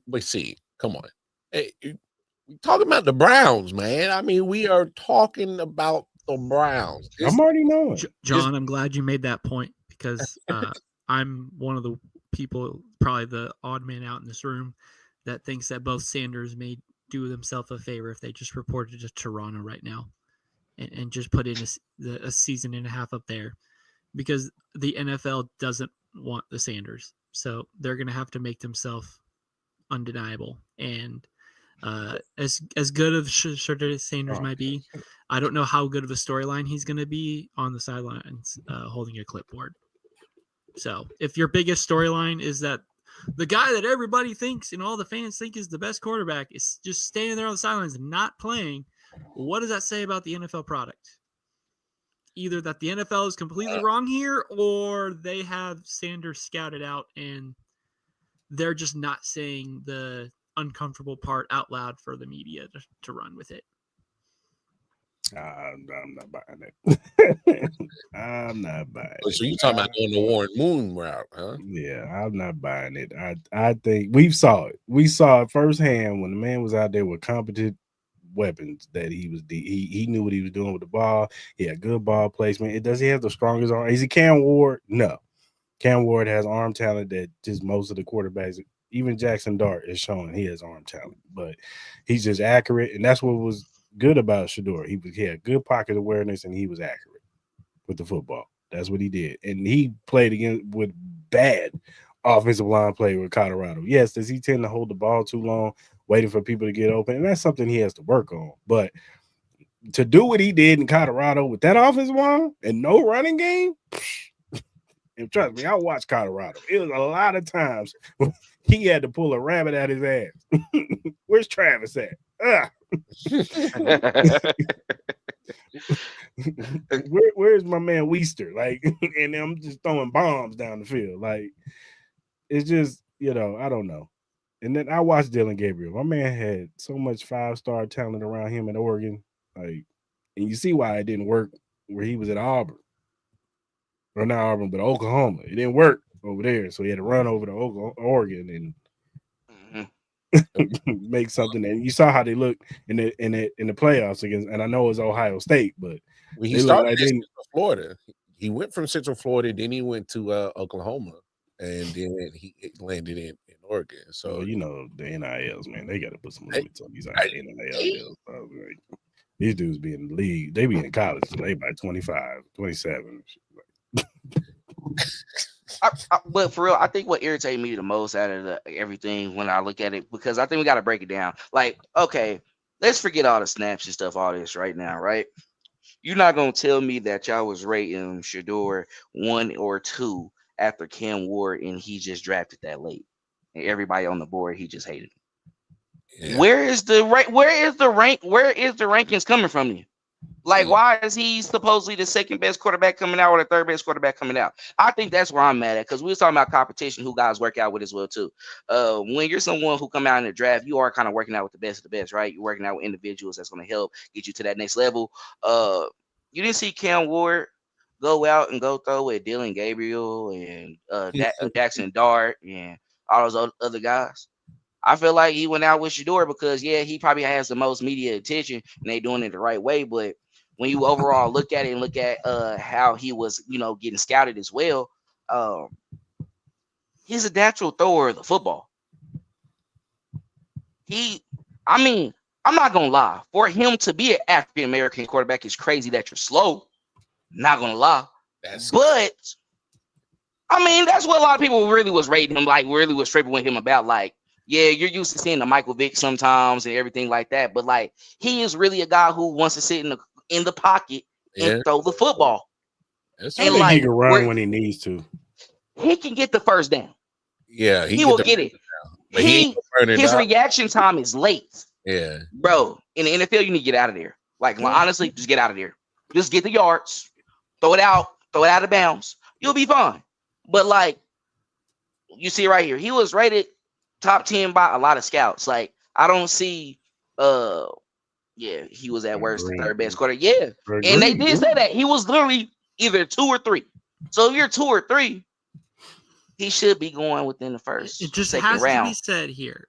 But see, come on. Hey, we're talking about the Browns, man. I mean, we are talking about the Browns. I'm already knowing. John, I'm glad you made that point because I'm one of the people, probably the odd man out in this room, that thinks that both Sanders may do themselves a favor if they just reported to Toronto right now and just put in a season and a half up there, because the NFL doesn't want the Sanders. So they're going to have to make themselves undeniable. And as good of Sanders might be, I don't know how good of a storyline he's going to be on the sidelines holding a clipboard. So if your biggest storyline is that the guy that everybody thinks and all the fans think is the best quarterback is just standing there on the sidelines and not playing, what does that say about the NFL product? Either that the NFL is completely wrong here, or they have Sanders scouted out and they're just not saying the uncomfortable part out loud for the media to run with it. I'm not buying it. I'm not buying it. So you talking about going the Warren Moon route, huh? Yeah, I'm not buying it. I think we saw it. We saw it firsthand when the man was out there with competent weapons that he knew what he was doing with the ball. He had good ball placement. Does he have the strongest arm? Is he Cam Ward? No. Cam Ward has arm talent that just most of the quarterbacks, even Jackson Dart, is showing he has arm talent, but he's just accurate, and that's what was good about Shedeur. He had good pocket awareness, and he was accurate with the football. That's what he did, and he played with bad offensive line play with Colorado. Yes, does he tend to hold the ball too long, waiting for people to get open? And that's something he has to work on. But to do what he did in Colorado with that offensive line and no running game, and trust me, I watched Colorado. It was a lot of times he had to pull a rabbit out his ass. Where's Travis at? Where's my man Weister? Like, and I'm just throwing bombs down the field. Like, it's just, I don't know. And then I watched Dylan Gabriel. My man had so much 5-star talent around him in Oregon. Like, and you see why it didn't work where he was at Auburn. Or not Auburn, but Oklahoma. It didn't work over there. So he had to run over to Oregon and make something. And you saw how they looked in the playoffs against, and I know it was Ohio State, but he started in Central Florida. He went from Central Florida, then he went to Oklahoma, and then he landed in Oregon. So the NILs, man, they got to put some limits on these NIL deals. These dudes be in the league, they be in college, so they by 25, 27. But for real, I think what irritated me the most out of everything when I look at it, because I think we got to break it down. Like, okay, let's forget all the snaps and stuff, all this right now, right? You're not going to tell me that y'all was rating Shedeur 1 or 2 after Cam Ward and he just drafted that late. And everybody on the board, he just hated him. Yeah. Where is the rankings coming from you? Like, why is he supposedly the second best quarterback coming out or the third best quarterback coming out? I think that's where I'm mad at, because we was talking about competition, who guys work out with as well too. When you're someone who come out in the draft, you are kind of working out with the best of the best, right? You're working out with individuals that's going to help get you to that next level. You didn't see Cam Ward go out and go throw with Dylan Gabriel and Jackson Dart and all those other guys. I feel like he went out with Shedeur because, he probably has the most media attention and they doing it the right way. But when you overall look at it and look at how he was, getting scouted as well, he's a natural thrower of the football. I'm not going to lie. For him to be an African-American quarterback, it's crazy that you're slow. Not going to lie. That's what a lot of people really was rating him, like really was tripping with him about, like, yeah, you're used to seeing the Michael Vick sometimes and everything like that, but like he is really a guy who wants to sit in the pocket and throw the football. And like, he can run when he needs to. He can get the first down. Yeah, he will get it. His reaction time is late. Yeah, bro. In the NFL, you need to get out of there. Like, honestly, just get out of there. Just get the yards, throw it out of bounds. You'll be fine. But like, you see right here, he was rated top 10 by a lot of scouts. Like, I don't see he was at worst the third best quarter. Yeah. And they did say that he was literally either 2 or 3. So if you're 2 or 3, he should be going within the first. It just has to be said here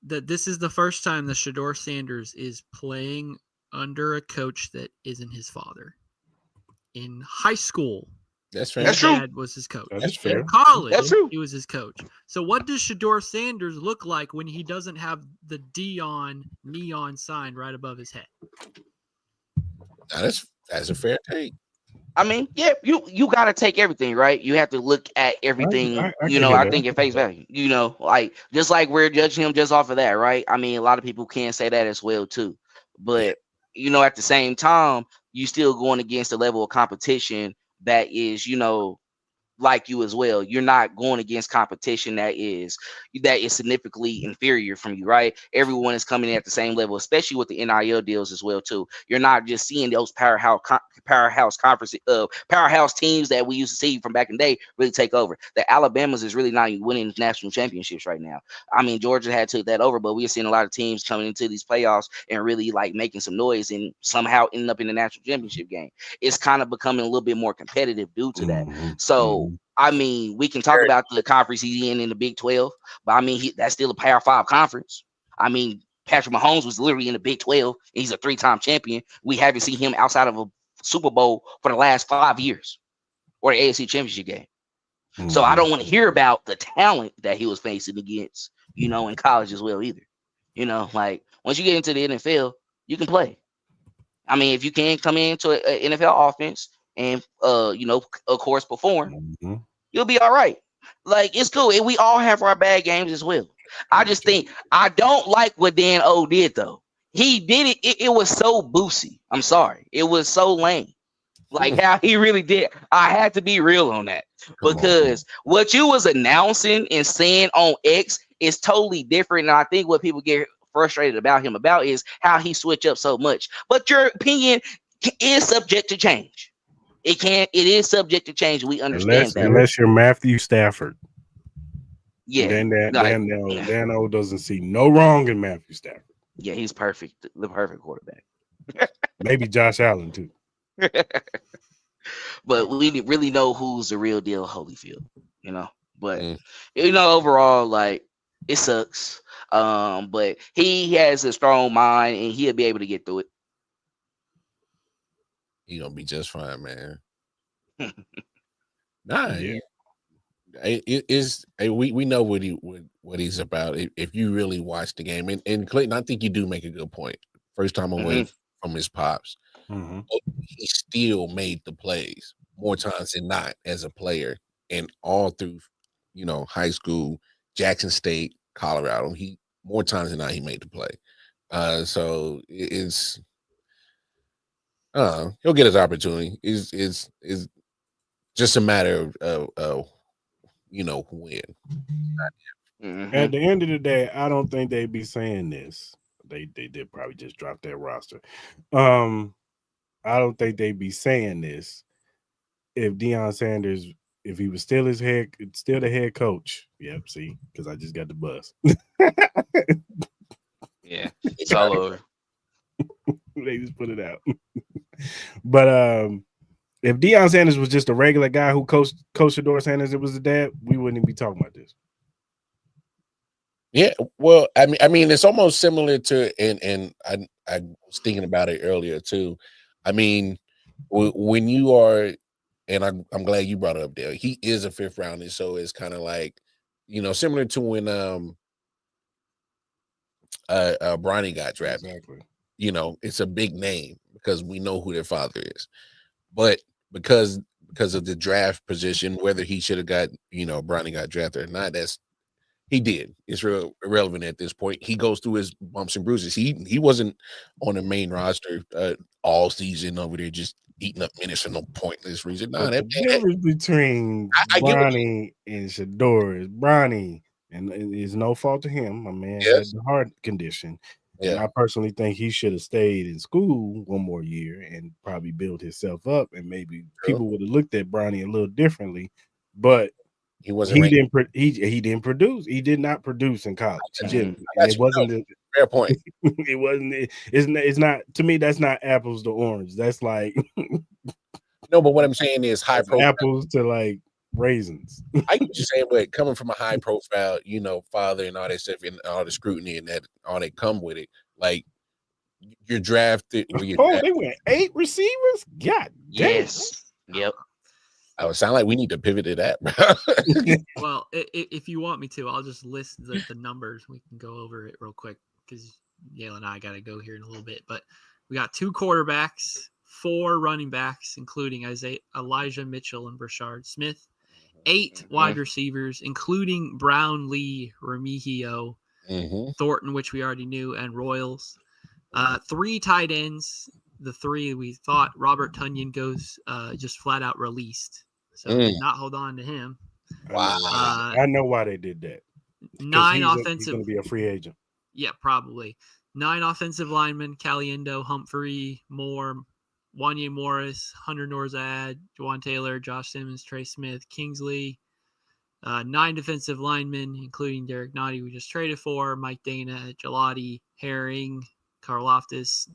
that this is the first time that Shedeur Sanders is playing under a coach that isn't his father. In high school, that's fair. His dad was his coach. That's fair. In college, that's true. He was his coach. So what does Shedeur Sanders look like when he doesn't have the neon sign right above his head? That's a fair take. You got to take everything, right? You have to look at everything, I think at face value, like just like we're judging him just off of that, right? A lot of people can say that as well too. But, at the same time, you still going against the level of competition that is, like you as well. You're not going against competition that is significantly inferior from you, right? Everyone is coming in at the same level, especially with the NIL deals as well too. You're not just seeing those powerhouse teams that we used to see from back in the day really take over. The Alabamas is really not winning national championships right now. I mean, Georgia had took that over, but we're seeing a lot of teams coming into these playoffs and really like making some noise and somehow ending up in the national championship game. It's kind of becoming a little bit more competitive due to that. So, I mean, we can talk about the conference he's in the Big 12, but I mean, that's still a Power 5 conference. I mean, Patrick Mahomes was literally in the Big 12, and he's a 3-time champion. We haven't seen him outside of a Super Bowl for the last 5 years or the AFC Championship game. So I don't want to hear about the talent that he was facing against, you know, in college as well either. You know, like once you get into the NFL, you can play. I mean, if you can come into an NFL offense and you know, of course, perform, you'll be all right. Like it's cool. And we all have our bad games as well. I just think I don't like what Dan O did though. He did it. It was so boosie. I'm sorry. It was so lame. Like how he really did. I had to be real on that because what you was announcing and saying on X is totally different. And I think what people get frustrated about him about is how he switch up so much. But your opinion is subject to change. It is subject to change. We understand that. Unless you're Matthew Stafford. Yeah. Then Dan O doesn't see no wrong in Matthew Stafford. Yeah, he's perfect. The perfect quarterback. Maybe Josh Allen too. But we really know who's the real deal Holyfield, you know. But you know, overall, like it sucks. But he has a strong mind and he'll be able to get through it. He gonna be just fine, man. Nah, Yeah. it is. We know what he's about. If you really watch the game, and Clayton, I think you do make a good point. First time away from his pops, he still made the plays more times than not as a player, and all through, you know, high school, Jackson State, Colorado. He more times than not he made the play. So it's he'll get his opportunity. It's just a matter of you know when. At the end of the day, I don't think they'd be saying this. They did probably just drop that roster. I don't think they'd be saying this if Deion Sanders, if he was still the head coach. Yep, see, because I just got the buzz. Yeah, it's all over. They just put it out. But if Deion Sanders was just a regular guy who coached Shedeur Sanders, it was the dad, we wouldn't even be talking about this. Yeah, well, I mean, it's almost similar to, and I was thinking about it earlier too. I mean, when you are, and I'm glad you brought it up there. He is a 5th rounder, so it's kind of like, you know, similar to when Bronny got drafted. Exactly. You know, it's a big name because we know who their father is, but because of the draft position, whether he should have got, you know, Bronny got drafted or not, he did. It's real irrelevant at this point. He goes through his bumps and bruises. He wasn't on the main roster all season over there just eating up minutes for no pointless reason. Nah, the difference between Bronny and Shedeur is Bronny, and it's no fault to him. My man had the heart condition. Yeah. And I personally think he should have stayed in school one more year and probably built himself up, and maybe people would have looked at Bronny a little differently. But he didn't produce. He did not produce in college. He didn't. It wasn't fair point. It wasn't. It's not, to me. That's not apples to orange. That's like no. But what I'm saying is high profile. Apples to like raisins. I get you saying, but coming from a high profile, you know, father and all that stuff and all the scrutiny and that all that come with it, like you're drafted. They went 8 receivers. God, yes, yep. I would sound like we need to pivot to that. Well, if you want me to, I'll just list the numbers. We can go over it real quick because Yale and I got to go here in a little bit. But we got 2 quarterbacks, 4 running backs, including Elijah Mitchell and Brashard Smith, 8 wide receivers, including Brown, Lee, Remigio, Thornton, which we already knew, and Royals. 3 tight ends. The 3 we thought Robert Tonyan goes just flat out released. so did not hold on to him. Wow. I know why they did that. 9 He's offensive. going to be a free agent. Yeah, probably. 9 offensive linemen: Caliendo, Humphrey, Moore, Wanye Morris, Hunter Norzad, Juwan Taylor, Josh Simmons, Trey Smith, Kingsley. 9 defensive linemen, including Derek Nottie, we just traded for, Mike Dana, Gelati, Herring, Karloftis,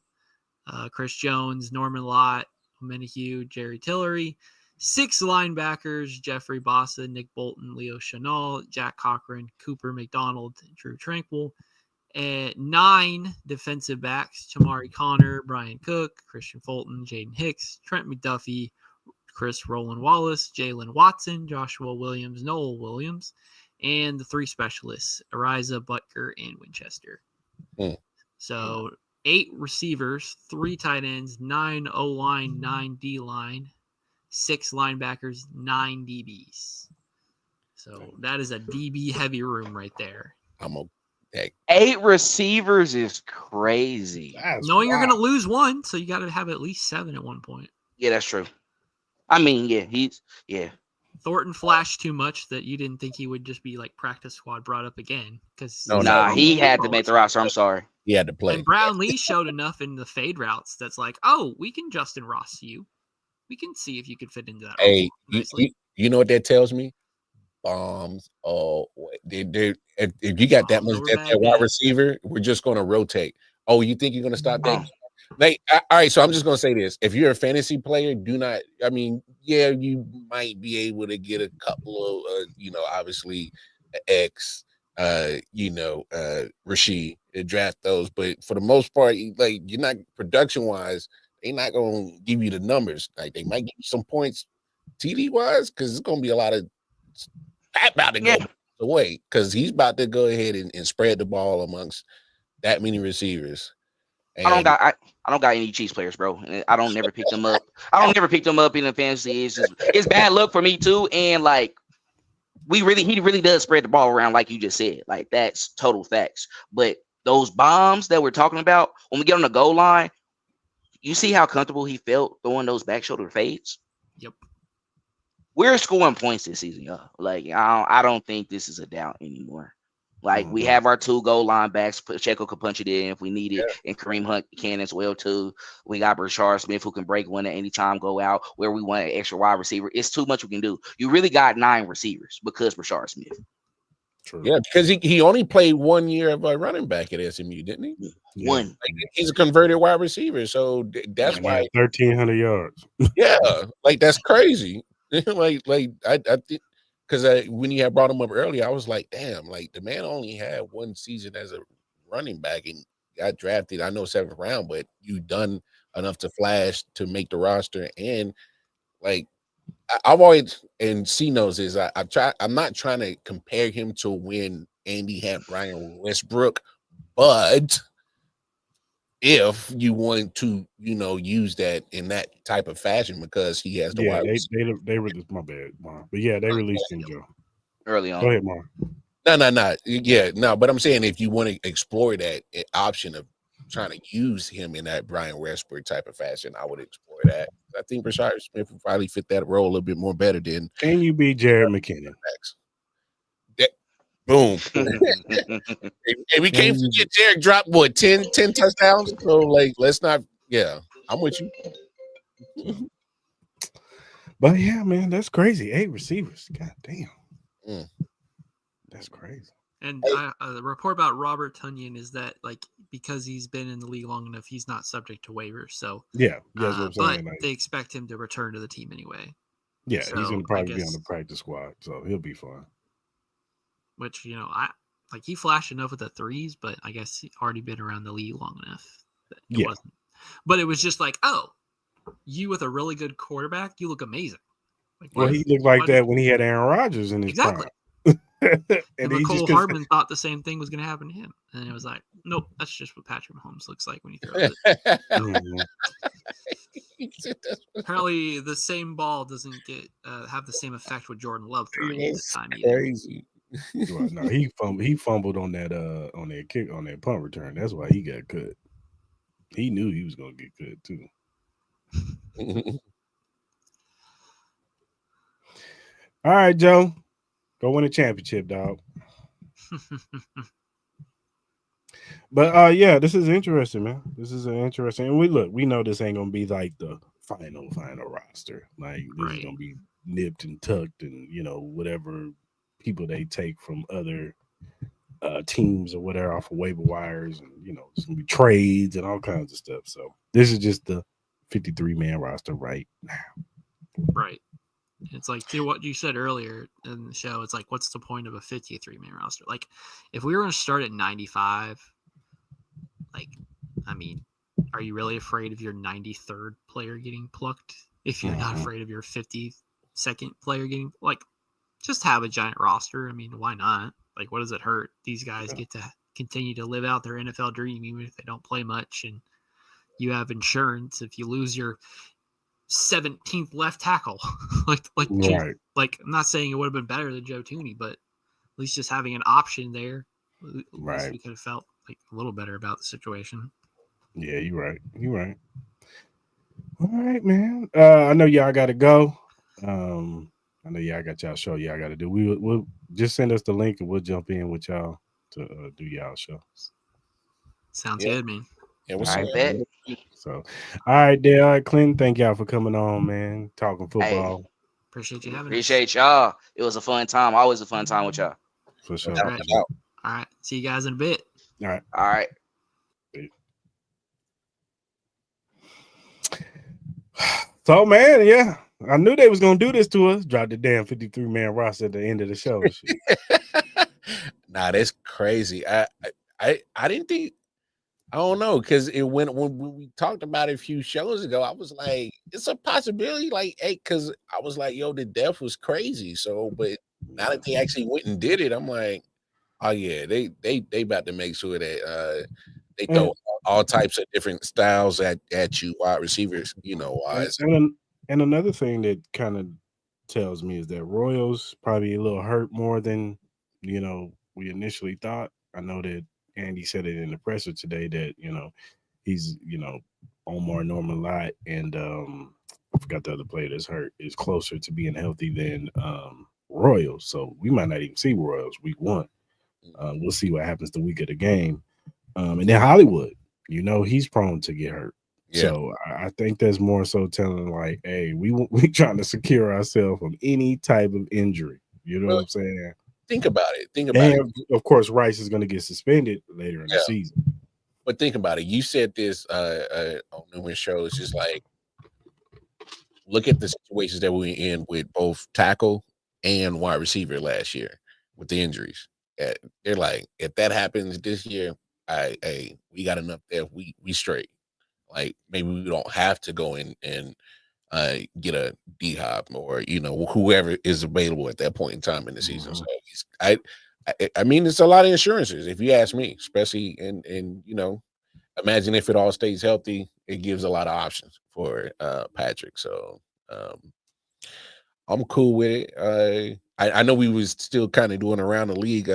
Chris Jones, Norman Lott, Menahue, Jerry Tillery. 6 linebackers: Jeffrey Bossa, Nick Bolton, Leo Chenal, Jack Cochran, Cooper McDonald, Drew Tranquil. And 9 defensive backs: Tamari Connor, Brian Cook, Christian Fulton, Jaden Hicks, Trent McDuffie, Chris Roland Wallace, Jalen Watson, Joshua Williams, Noel Williams, and the 3 specialists: Ariza, Butker, and Winchester. So 8 receivers, 3 tight ends, 9 O-line, 9 D-line, 6 linebackers, 9 DBs. So that is a DB heavy room right there. I'm okay. 8 receivers is crazy. Knowing you're going to lose one, so you got to have at least 7 at one point. Yeah, that's true. I mean, yeah, Thornton flashed too much that you didn't think he would just be like practice squad brought up again. Because he had to make the roster. I'm sorry. He had to play. And Brownlee showed enough in the fade routes that's like, oh, we can Justin Ross you. We can see if you could fit into that. Hey, you know what that tells me? Bombs. Oh, if you got that much depth at wide receiver, we're just going to rotate. Oh, you think you're going to stop that? All right, so I'm just going to say this. If you're a fantasy player, do not, I mean, yeah, you might be able to get a couple of, obviously, Rasheed, draft those. But for the most part, like, you're not, production-wise, they're not going to give you the numbers. Like, they might give you some points TD-wise because it's going to be a lot of about to go away because he's about to go ahead and spread the ball amongst that many receivers. And I don't got any Chiefs players, bro. I don't never pick them up. I don't never pick them up in the fantasy. It's bad luck for me too. And like he really does spread the ball around, like you just said. Like that's total facts. But those bombs that we're talking about, when we get on the goal line, you see how comfortable he felt throwing those back shoulder fades. Yep. We're scoring points this season, y'all. Like I don't think this is a doubt anymore. Like we have our 2 goal line backs. Pacheco could punch it in if we need it, and Kareem Hunt can as well too. We got Rashard Smith who can break one at any time, go out where we want an extra wide receiver. It's too much we can do. You really got 9 receivers because Rashard Smith. True. Yeah, because he only played 1 year of a running back at SMU, didn't he? Yeah. One. Like, he's a converted wide receiver, so that's why 1,300 yards. Yeah, like that's crazy. like I think. Because when you had brought him up earlier, I was like, damn, like the man only had 1 season as a running back and got drafted. I know 7th round, but you done enough to flash to make the roster. And like I've always, and C knows is I'm not trying to compare him to when Andy had Brian Westbrook, but if you want to, use that in that type of fashion because he has the wide receiver. They released my bad, Mar. But yeah, they released him, Joe. Early on. Go ahead, Mar. No. Yeah, no, but I'm saying if you want to explore that option of trying to use him in that Brian Westbrook type of fashion, I would explore that. I think Rashard Smith would probably fit that role a little bit more better than. Can you be Jared McKinnon? Boom. Hey, we can't forget Jared dropped 10 touchdowns. So like let's not I'm with you. But yeah, man, that's crazy. 8 receivers. God damn. That's crazy. And the report about Robert Tonyan is that like because he's been in the league long enough, he's not subject to waivers. So yeah, that's what I'm saying. But they expect him to return to the team anyway. Yeah, so he's gonna probably be on the practice squad, so he'll be fine. Which he flashed enough with the 3s, but I guess he already been around the league long enough that it wasn't. But it was just like, oh, you with a really good quarterback, you look amazing. Like, he looked like that when he had Aaron Rodgers in his prime. and Nicole Hardman thought the same thing was going to happen to him, and it was like, nope, that's just what Patrick Mahomes looks like when he throws it. Apparently, the same ball doesn't get have the same effect with Jordan Love throwing it this time either. Crazy. Well, no, he fumbled on that kick on that punt return. That's why he got cut. He knew he was going to get cut too. All right, Joe. Go win a championship, dog. But yeah, this is interesting, man. This is an interesting. And we know this ain't gonna be like the final roster. Like this is Right. gonna be nipped and tucked, and whatever people they take from other teams or whatever off of waiver wires, and it's gonna be trades and all kinds of stuff. So this is just the 53-man roster right now. Right. It's like to what you said earlier in the show. It's like, what's the point of a 53-man roster? Like, if we were going to start at 95, like, I mean, are you really afraid of your 93rd player getting plucked? If you're not afraid of your 52nd player getting, like, just have a giant roster. I mean, why not? Like, what does it hurt? These guys get to continue to live out their NFL dream, even if they don't play much, and you have insurance if you lose your 17th left tackle. like Right. like I'm not saying it would have been better than Joe Tooney, but at least just having an option there, at least Right. we could have felt like a little better about the situation. Yeah, you're right. You're right. All right, man. I know y'all got to go. I know y'all got y'all show y'all got to do. We'll just send us the link and we'll jump in with y'all to do y'all show. Sounds Yeah. good, man. Yeah, what's I up? bet. So, all right, there. All right, Clinton, thank y'all for coming on, man. Talking football. Appreciate you having Appreciate y'all. It was a fun time. Always a fun time with y'all. For sure. All right. All right. See you guys in a bit. All right. All right. So, man, yeah, I knew they was gonna do this to us. Drop the damn 53-man roster at the end of the show. Nah, that's crazy. I didn't think. I don't know, because when we talked about it a few shows ago, I was like, it's a possibility. Like, hey, because I was like, yo, the death was crazy. So, but now that they actually went and did it, I'm like, oh yeah, they about to make sure that they throw all types of different styles at you, wide receivers, wise. And another thing that kind of tells me is that Royals probably a little hurt more than we initially thought. I know that Andy said it in the presser today that he's Omar Norman Lott and I forgot the other player that's hurt is closer to being healthy than Royals. So we might not even see Royals week 1. We'll see what happens the week of the game. And then Hollywood, he's prone to get hurt. Yeah. So I think that's more so telling like, hey, we trying to secure ourselves from any type of injury. You know what I'm saying? Think about it. And of course, Rice is going to get suspended later in the season. But think about it. You said this on numerous shows, just like, look at the situations that we were in with both tackle and wide receiver last year with the injuries. They're like, if that happens this year, we got enough there. We straight. Like, maybe we don't have to go in and get a D-Hop or whoever is available at that point in time in the season. So I mean, it's a lot of insurances, if you ask me, especially in imagine if it all stays healthy, it gives a lot of options for Patrick. So I'm cool with it. I know we was still kind of doing around the league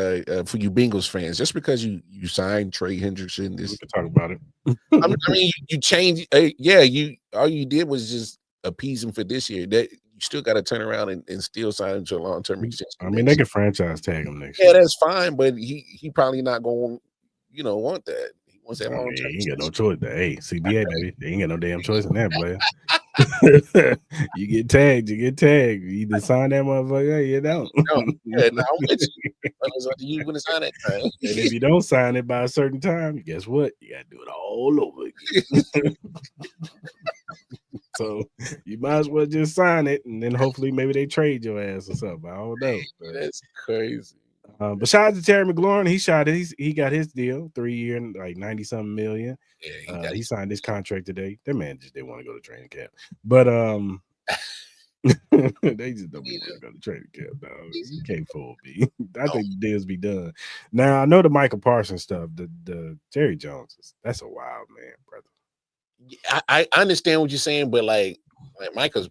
for you Bengals fans, just because you signed Trey Hendrickson. We can talk about it. I mean, you changed. All you did was just appease him for this year. That you still got to turn around and still sign him to a long-term extension. I mean, they could franchise tag him next year. Yeah, that's fine, but he probably not going to want that. He wants that long-term. He ain't got no choice. Hey, CBA baby, they ain't got no damn choice in that, player. You get tagged. You either sign that motherfucker or you don't. Yeah, no, I'm with you. You gonna sign it? And if you don't sign it by a certain time, guess what? You gotta do it all over again. So you might as well just sign it, and then hopefully maybe they trade your ass or something. I don't know. That's crazy. But shout out to Terry McLaurin. He got his deal, 3 year, like 90-something million. Yeah, he signed his contract today. That man just didn't want to go to training camp. But they just don't want to go to training camp, dog. You can't fool me. I think the deals be done. Now I know the Michael Parsons stuff, the Jerry Jones, that's a wild man, brother. I understand what you're saying, but like Michael's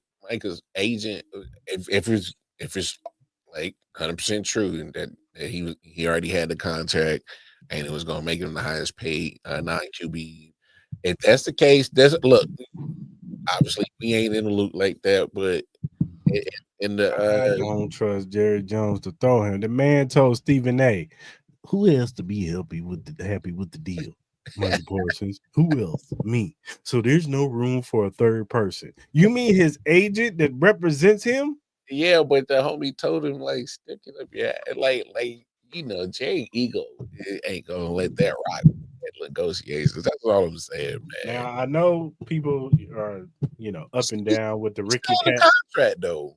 agent, if it's like 100% true and that he already had the contract and it was going to make him the highest paid non-QB. If that's the case, look, obviously we ain't in the loop like that, but In I the don't trust Jerry Jones to throw him. The man told Stephen A, who else to be happy with the deal? Michael Parsons. Who else? Me. So there's no room for a third person. You mean his agent that represents him? yeah, but the homie told him like stick it up, yeah, like Jay ego ain't gonna let that rock at negotiations. That's all I'm saying, man. Now I know people are, up and down with the He's Ricky still in Cat. the contract though.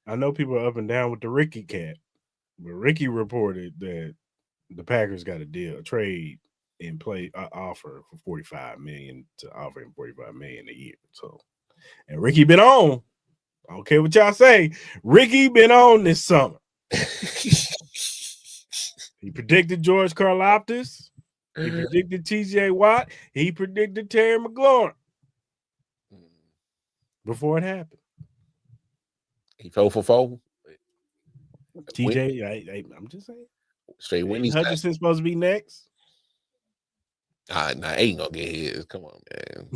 I know people are up and down with the Ricky Cat, but Ricky reported that the Packers got a trade in play, offer for $45 million to offer him $45 million a year. So, and Ricky been on. I don't care what y'all say. Ricky been on this summer. He predicted George Karlaftis. He predicted TJ Watt. He predicted Terry McLaurin before it happened. He fell for 4. TJ, I'm just saying. Straight win. Hutchinson's supposed to be next. Nah, ain't gonna get his. Come on, man.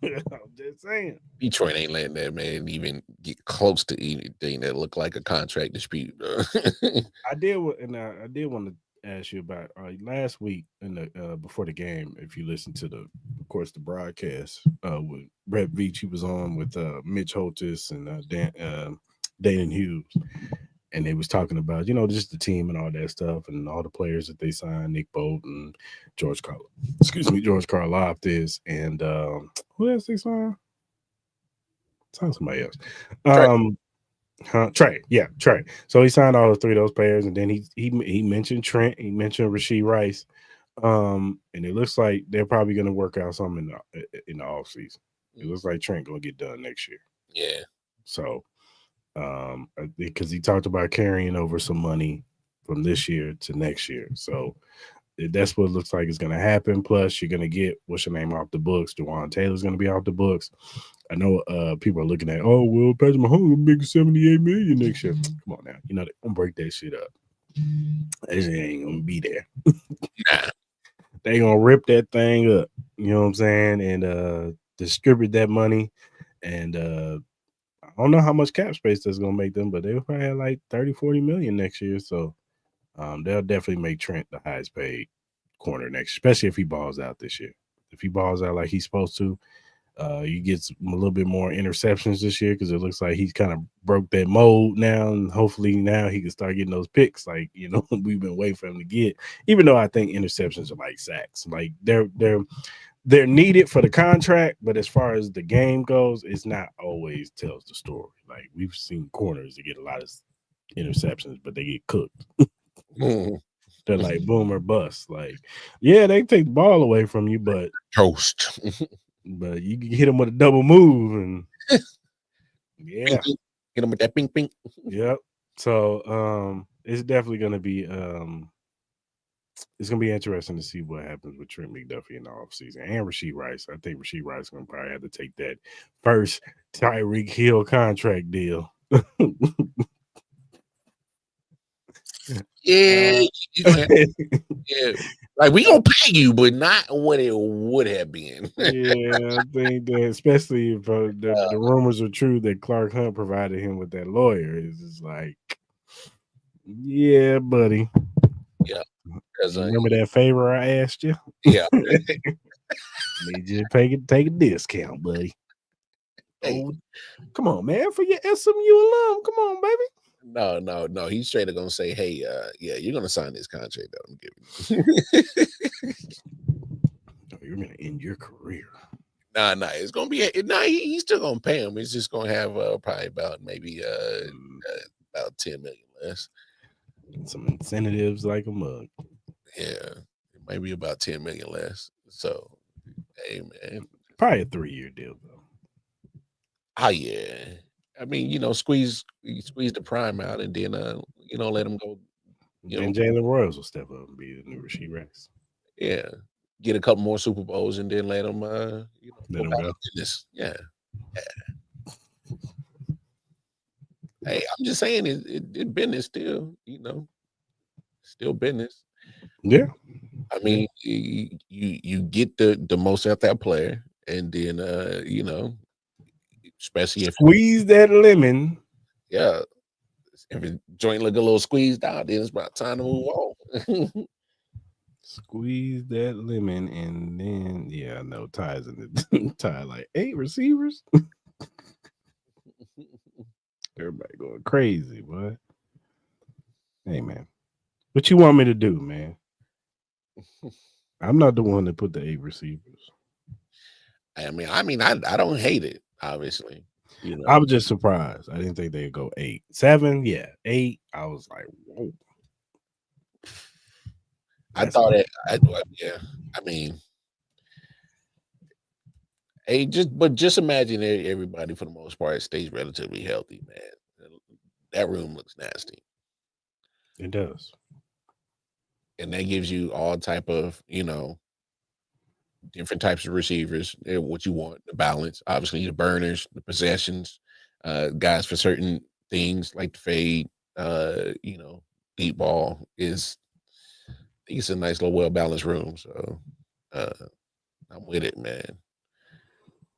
I'm just saying. Detroit ain't letting that man even get close to anything that look like a contract dispute. I did want to ask you about last week in the before the game. If you listen to the broadcast with Brett Veach, he was on with Mitch Holtis and Dan Hughes, and they was talking about just the team and all that stuff and all the players that they signed, Nick Bolton, George Karlaftis, and who else they signed? Signed somebody else. Trey. So he signed all 3 of those players, and then he mentioned Trent, he mentioned Rashee Rice, and it looks like they're probably going to work out something in the offseason. It looks like Trent going to get done next year. Yeah. So, because he talked about carrying over some money from this year to next year, so that's what it looks like is going to happen. Plus, you're going to get what's your name off the books. Jawan Taylor's going to be off the books. I know people are looking at, Patrick Mahomes will make $78 million next year. Come on now, they're gonna break that shit up. That shit ain't gonna be there. They gonna rip that thing up. You know what I'm saying? And distribute that money. And I don't know how much cap space that's gonna make them, but they'll probably have like 30-40 million next year. So they'll definitely make Trent the highest paid corner next, especially if he balls out this year. If he balls out like he's supposed to. You get a little bit more interceptions this year because it looks like he's kind of broke that mold now, and hopefully now he can start getting those picks like we've been waiting for him to get. Even though I think interceptions are like sacks, like they're needed for the contract, but as far as the game goes, it's not always tells the story. Like we've seen corners that get a lot of interceptions, but they get cooked. They're like boom or bust. Like, yeah, they take the ball away from you, but toast. But you can hit him with a double move, and yeah, hit him with that ping ping. Yep. So it's definitely gonna be it's gonna be interesting to see what happens with Trent McDuffie in the offseason and Rashee Rice. I think Rashee Rice gonna probably have to take that first Tyreek Hill contract deal. Yeah, yeah. Like we gonna pay you, but not what it would have been. Yeah, I think that especially if the rumors are true that Clark Hunt provided him with that lawyer, it's just like, yeah, buddy. Yeah, remember that favor I asked you? Yeah, need you to take a discount, buddy. Hey. Oh, come on, man, for your SMU alum, come on, baby. No. He's straight up gonna say, "Hey, yeah, you're gonna sign this contract that I'm giving you. You're gonna end your career." Nah, it's gonna be. He's still gonna pay him. He's just gonna have probably about maybe about 10 million less. Some incentives like a mug. Yeah, it might be about 10 million less. So, hey, man, probably a 3-year deal though. Oh yeah. I mean, squeeze the prime out and then let him go. Then Jalen Royals will step up and be the new Rashee Rice. Yeah. Get a couple more Super Bowls and then let him let him go. Business. Yeah. Hey, I'm just saying it business still, still business. Yeah. I mean, you get the most out that player, and then especially if squeeze that lemon Yeah. If the joint look a little squeezed out, then it's about time to move on. Squeeze that lemon, and then no ties in the tie like 8 receivers. Everybody going crazy, boy. Hey man, what you want me to do, man? I'm not the one that put the 8 receivers. I don't hate it, obviously. I was just surprised. I didn't think they'd go 8. 7, yeah. 8, I was like, whoa. I thought it. Yeah. I mean, just imagine everybody for the most part stays relatively healthy, man. That room looks nasty, It does. and that gives you all type of different types of receivers. What you want, the balance, obviously the burners, the possessions, guys for certain things like the fade, deep ball is. It's a nice little well balanced room, so I'm with it, man.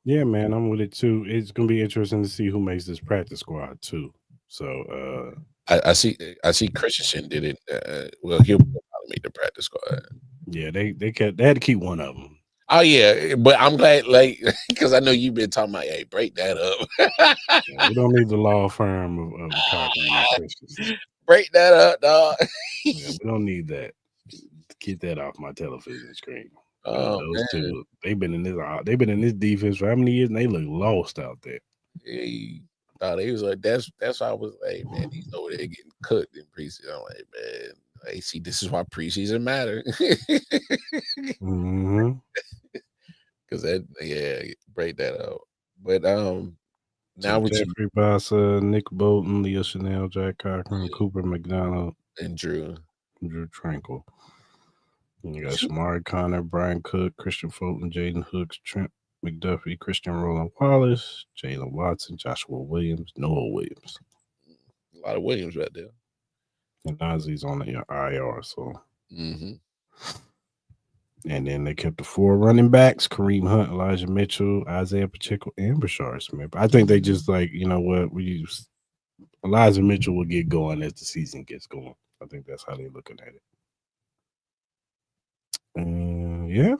Yeah, man, I'm with it too. It's gonna be interesting to see who makes this practice squad too. So I see Christensen did it. Well, he'll probably make the practice squad. yeah, they had to keep one of them. Oh yeah, but I'm glad, like, because I know you've been talking about, hey, break that up. We don't need the law firm of Cochran and Christensen. Break that up, dog. Yeah, we don't need that. Get that off my television screen. Oh, Those man. two, they've been in this defense for how many years, and they look lost out there. He thought he was like, that's why I was like, man, he's over there getting cooked in preseason. I'm like, man, hey, see, this is why preseason matter. Mm-hmm. Because break that out. But now So with Jeffrey Bassa, Nick Bolton, Leo Chanel, Jack Cochran, Cooper McDonald, and Drew Tranquil. And you got Shamari Connor, Brian Cook, Christian Fulton, Jaden Hooks, Trent McDuffie, Christian Roland Wallace, Jalen Watson, Joshua Williams, Noah Williams. A lot of Williams right there. And Nazee's on the IR, so. And then they kept the 4 running backs: Kareem Hunt, Elijah Mitchell, Isaiah Pacheco, and Brashard Smith. I think they just like, you know what, Elijah Mitchell will get going as the season gets going. I think that's how they're looking at it. Yeah.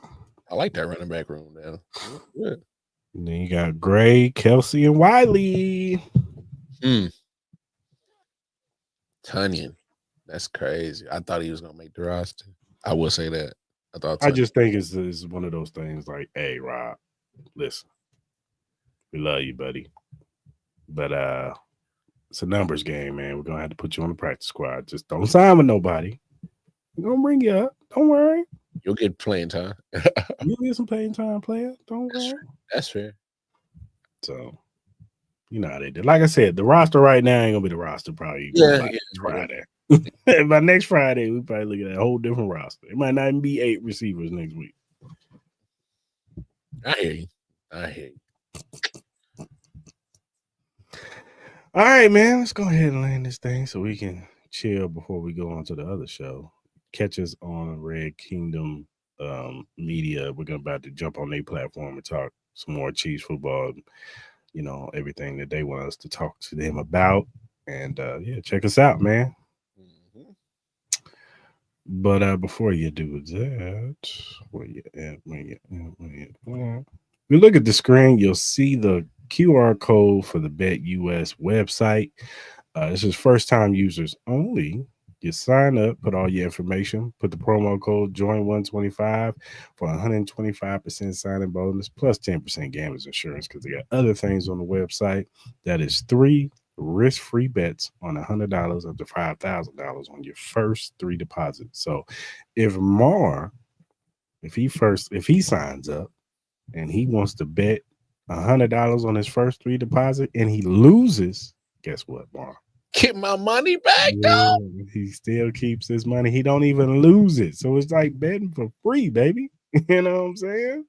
I like that running back room now. Good. And then you got Gray, Kelce, and Wiley. Tunyon. That's crazy. I thought he was going to make the roster. I will say that. I just think it's one of those things like, hey, Rob, listen, we love you, buddy. But it's a numbers game, man. We're going to have to put you on the practice squad. Just don't sign with nobody. We're going to bring you up. Don't worry. You'll get playing time. You'll get some playing time, player. Don't worry. That's fair. So, you know how they did. Like I said, the roster right now ain't going to be the roster probably Friday. By next Friday, we probably look at a whole different roster. It might not even be 8 receivers next week. I hear you. All right, man. Let's go ahead and land this thing so we can chill before we go on to the other show. Catch us on Red Kingdom Media. We're about to jump on their platform and talk some more Chiefs football. You know, everything that they want us to talk to them about. And check us out, man. But before you do that, where you at? You look at the screen, you'll see the QR code for the BetUS website. This is first-time users only. You sign up, put all your information, put the promo code JOIN125 for 125% signing bonus plus 10% gamblers insurance because they got other things on the website. That is 3 risk-free bets on $100 up to $5,000 on your first 3 deposits. So if he signs up and he wants to bet $100 on his first 3 deposit and he loses, guess what, Mar? Get my money back, dog. He still keeps his money. He don't even lose it. So it's like betting for free, baby. You know what I'm saying?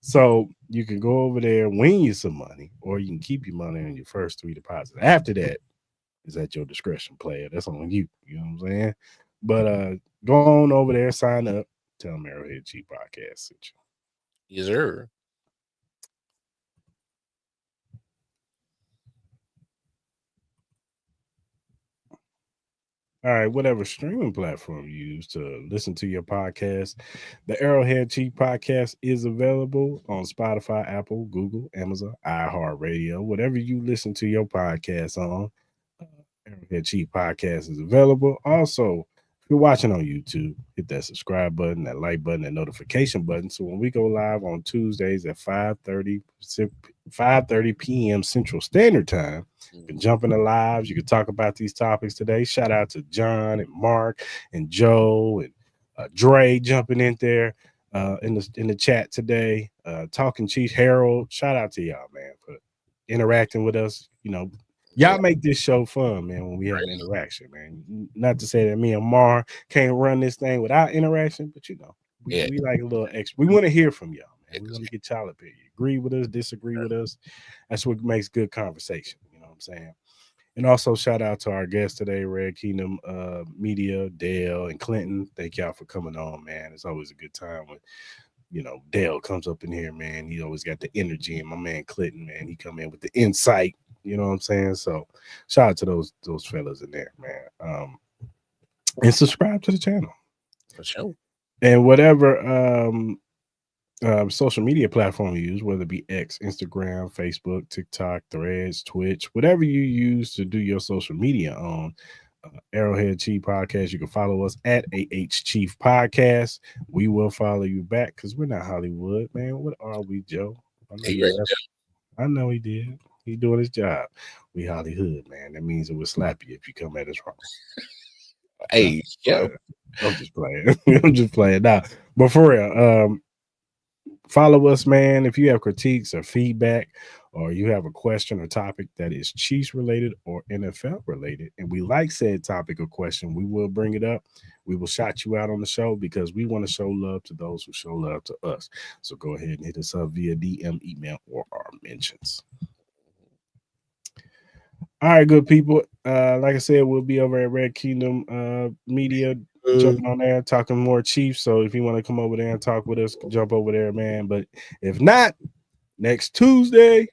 So you can go over there, win you some money, or you can keep your money on your first 3 deposits. After that, is at your discretion, player. That's on you. You know what I'm saying? But go on over there, sign up. Tell them Arrowhead G Podcast sent you. Yes, sir. All right, whatever streaming platform you use to listen to your podcast, the Arrowhead Chief podcast is available on Spotify, Apple, Google, Amazon, iHeartRadio, whatever you listen to your podcast on. Arrowhead Chief podcast is available. Also, if you're watching on YouTube, hit that subscribe button, that like button, that notification button. So when we go live on Tuesdays at 5:30 p.m. Central Standard Time, you can jump in the lives. You can talk about these topics today. Shout out to John and Mark and Joe and Dre jumping in there in the chat today. Talking Chief Harold. Shout out to y'all, man, for interacting with us. You know, y'all make this show fun, man, when we have an interaction, man. Not to say that me and Mar can't run this thing without interaction, but you know, we like a little extra. We want to hear from y'all, man. We want to get y'all opinion. Agree with us, disagree with us. That's what makes good conversation. You know what I'm saying? And also shout out to our guests today, Red Kingdom Media, Dale and Clinton. Thank y'all for coming on, man. It's always a good time when Dale comes up in here, man. He always got the energy, and my man Clinton, man, he come in with the insight. You know what I'm saying? So shout out to those fellas in there, man. And subscribe to the channel For sure. and whatever social media platform you use, whether it be X, Instagram, Facebook, TikTok, Threads, Twitch, whatever you use to do your social media on. Arrowhead Chief Podcast. You can follow us at AH Chief Podcast. We will follow you back because we're not Hollywood, man. What are we, Joe? I know he did. He doing his job. We Hollywood, man. That means it will slap you if you come at us wrong. Hey, yeah. I'm just playing. I'm just playing now. But for real, follow us, man. If you have critiques or feedback, or you have a question or topic that is Chiefs related or NFL related, and we like said topic or question, we will bring it up. We will shout you out on the show because we want to show love to those who show love to us. So go ahead and hit us up via DM, email, or our mentions. All right, good people. Like I said, we'll be over at Red Kingdom Media, jumping on there, talking more Chiefs. So if you want to come over there and talk with us, jump over there, man. But if not, next Tuesday,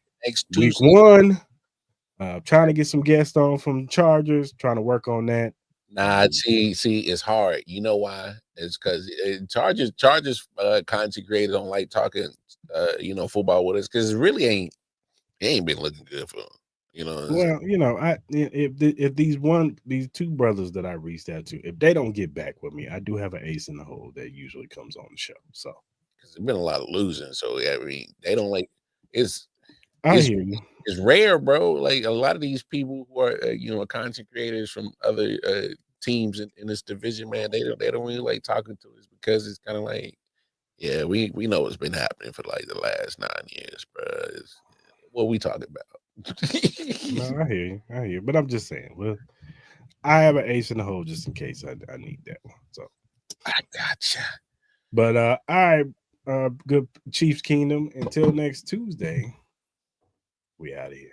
week 1, trying to get some guests on from Chargers, trying to work on that. Nah, see, it's hard. You know why? It's because Chargers content creators don't like talking, football with us because it really ain't been looking good for them. Well, if these two brothers that I reached out to, if they don't get back with me, I do have an ace in the hole that usually comes on the show. So because there's been a lot of losing, so I mean, they don't like it's. I hear you. It's rare, bro. Like a lot of these people who are content creators from other teams in this division, man, they don't really like talking to us because it's kind of like, yeah, we know what's been happening for like the last 9 years, bro. It's what we talking about. No, I hear you. But I'm just saying, well, I have an ace in the hole just in case I need that one. So I gotcha. But all right, good Chiefs Kingdom. Until next Tuesday, we out of here.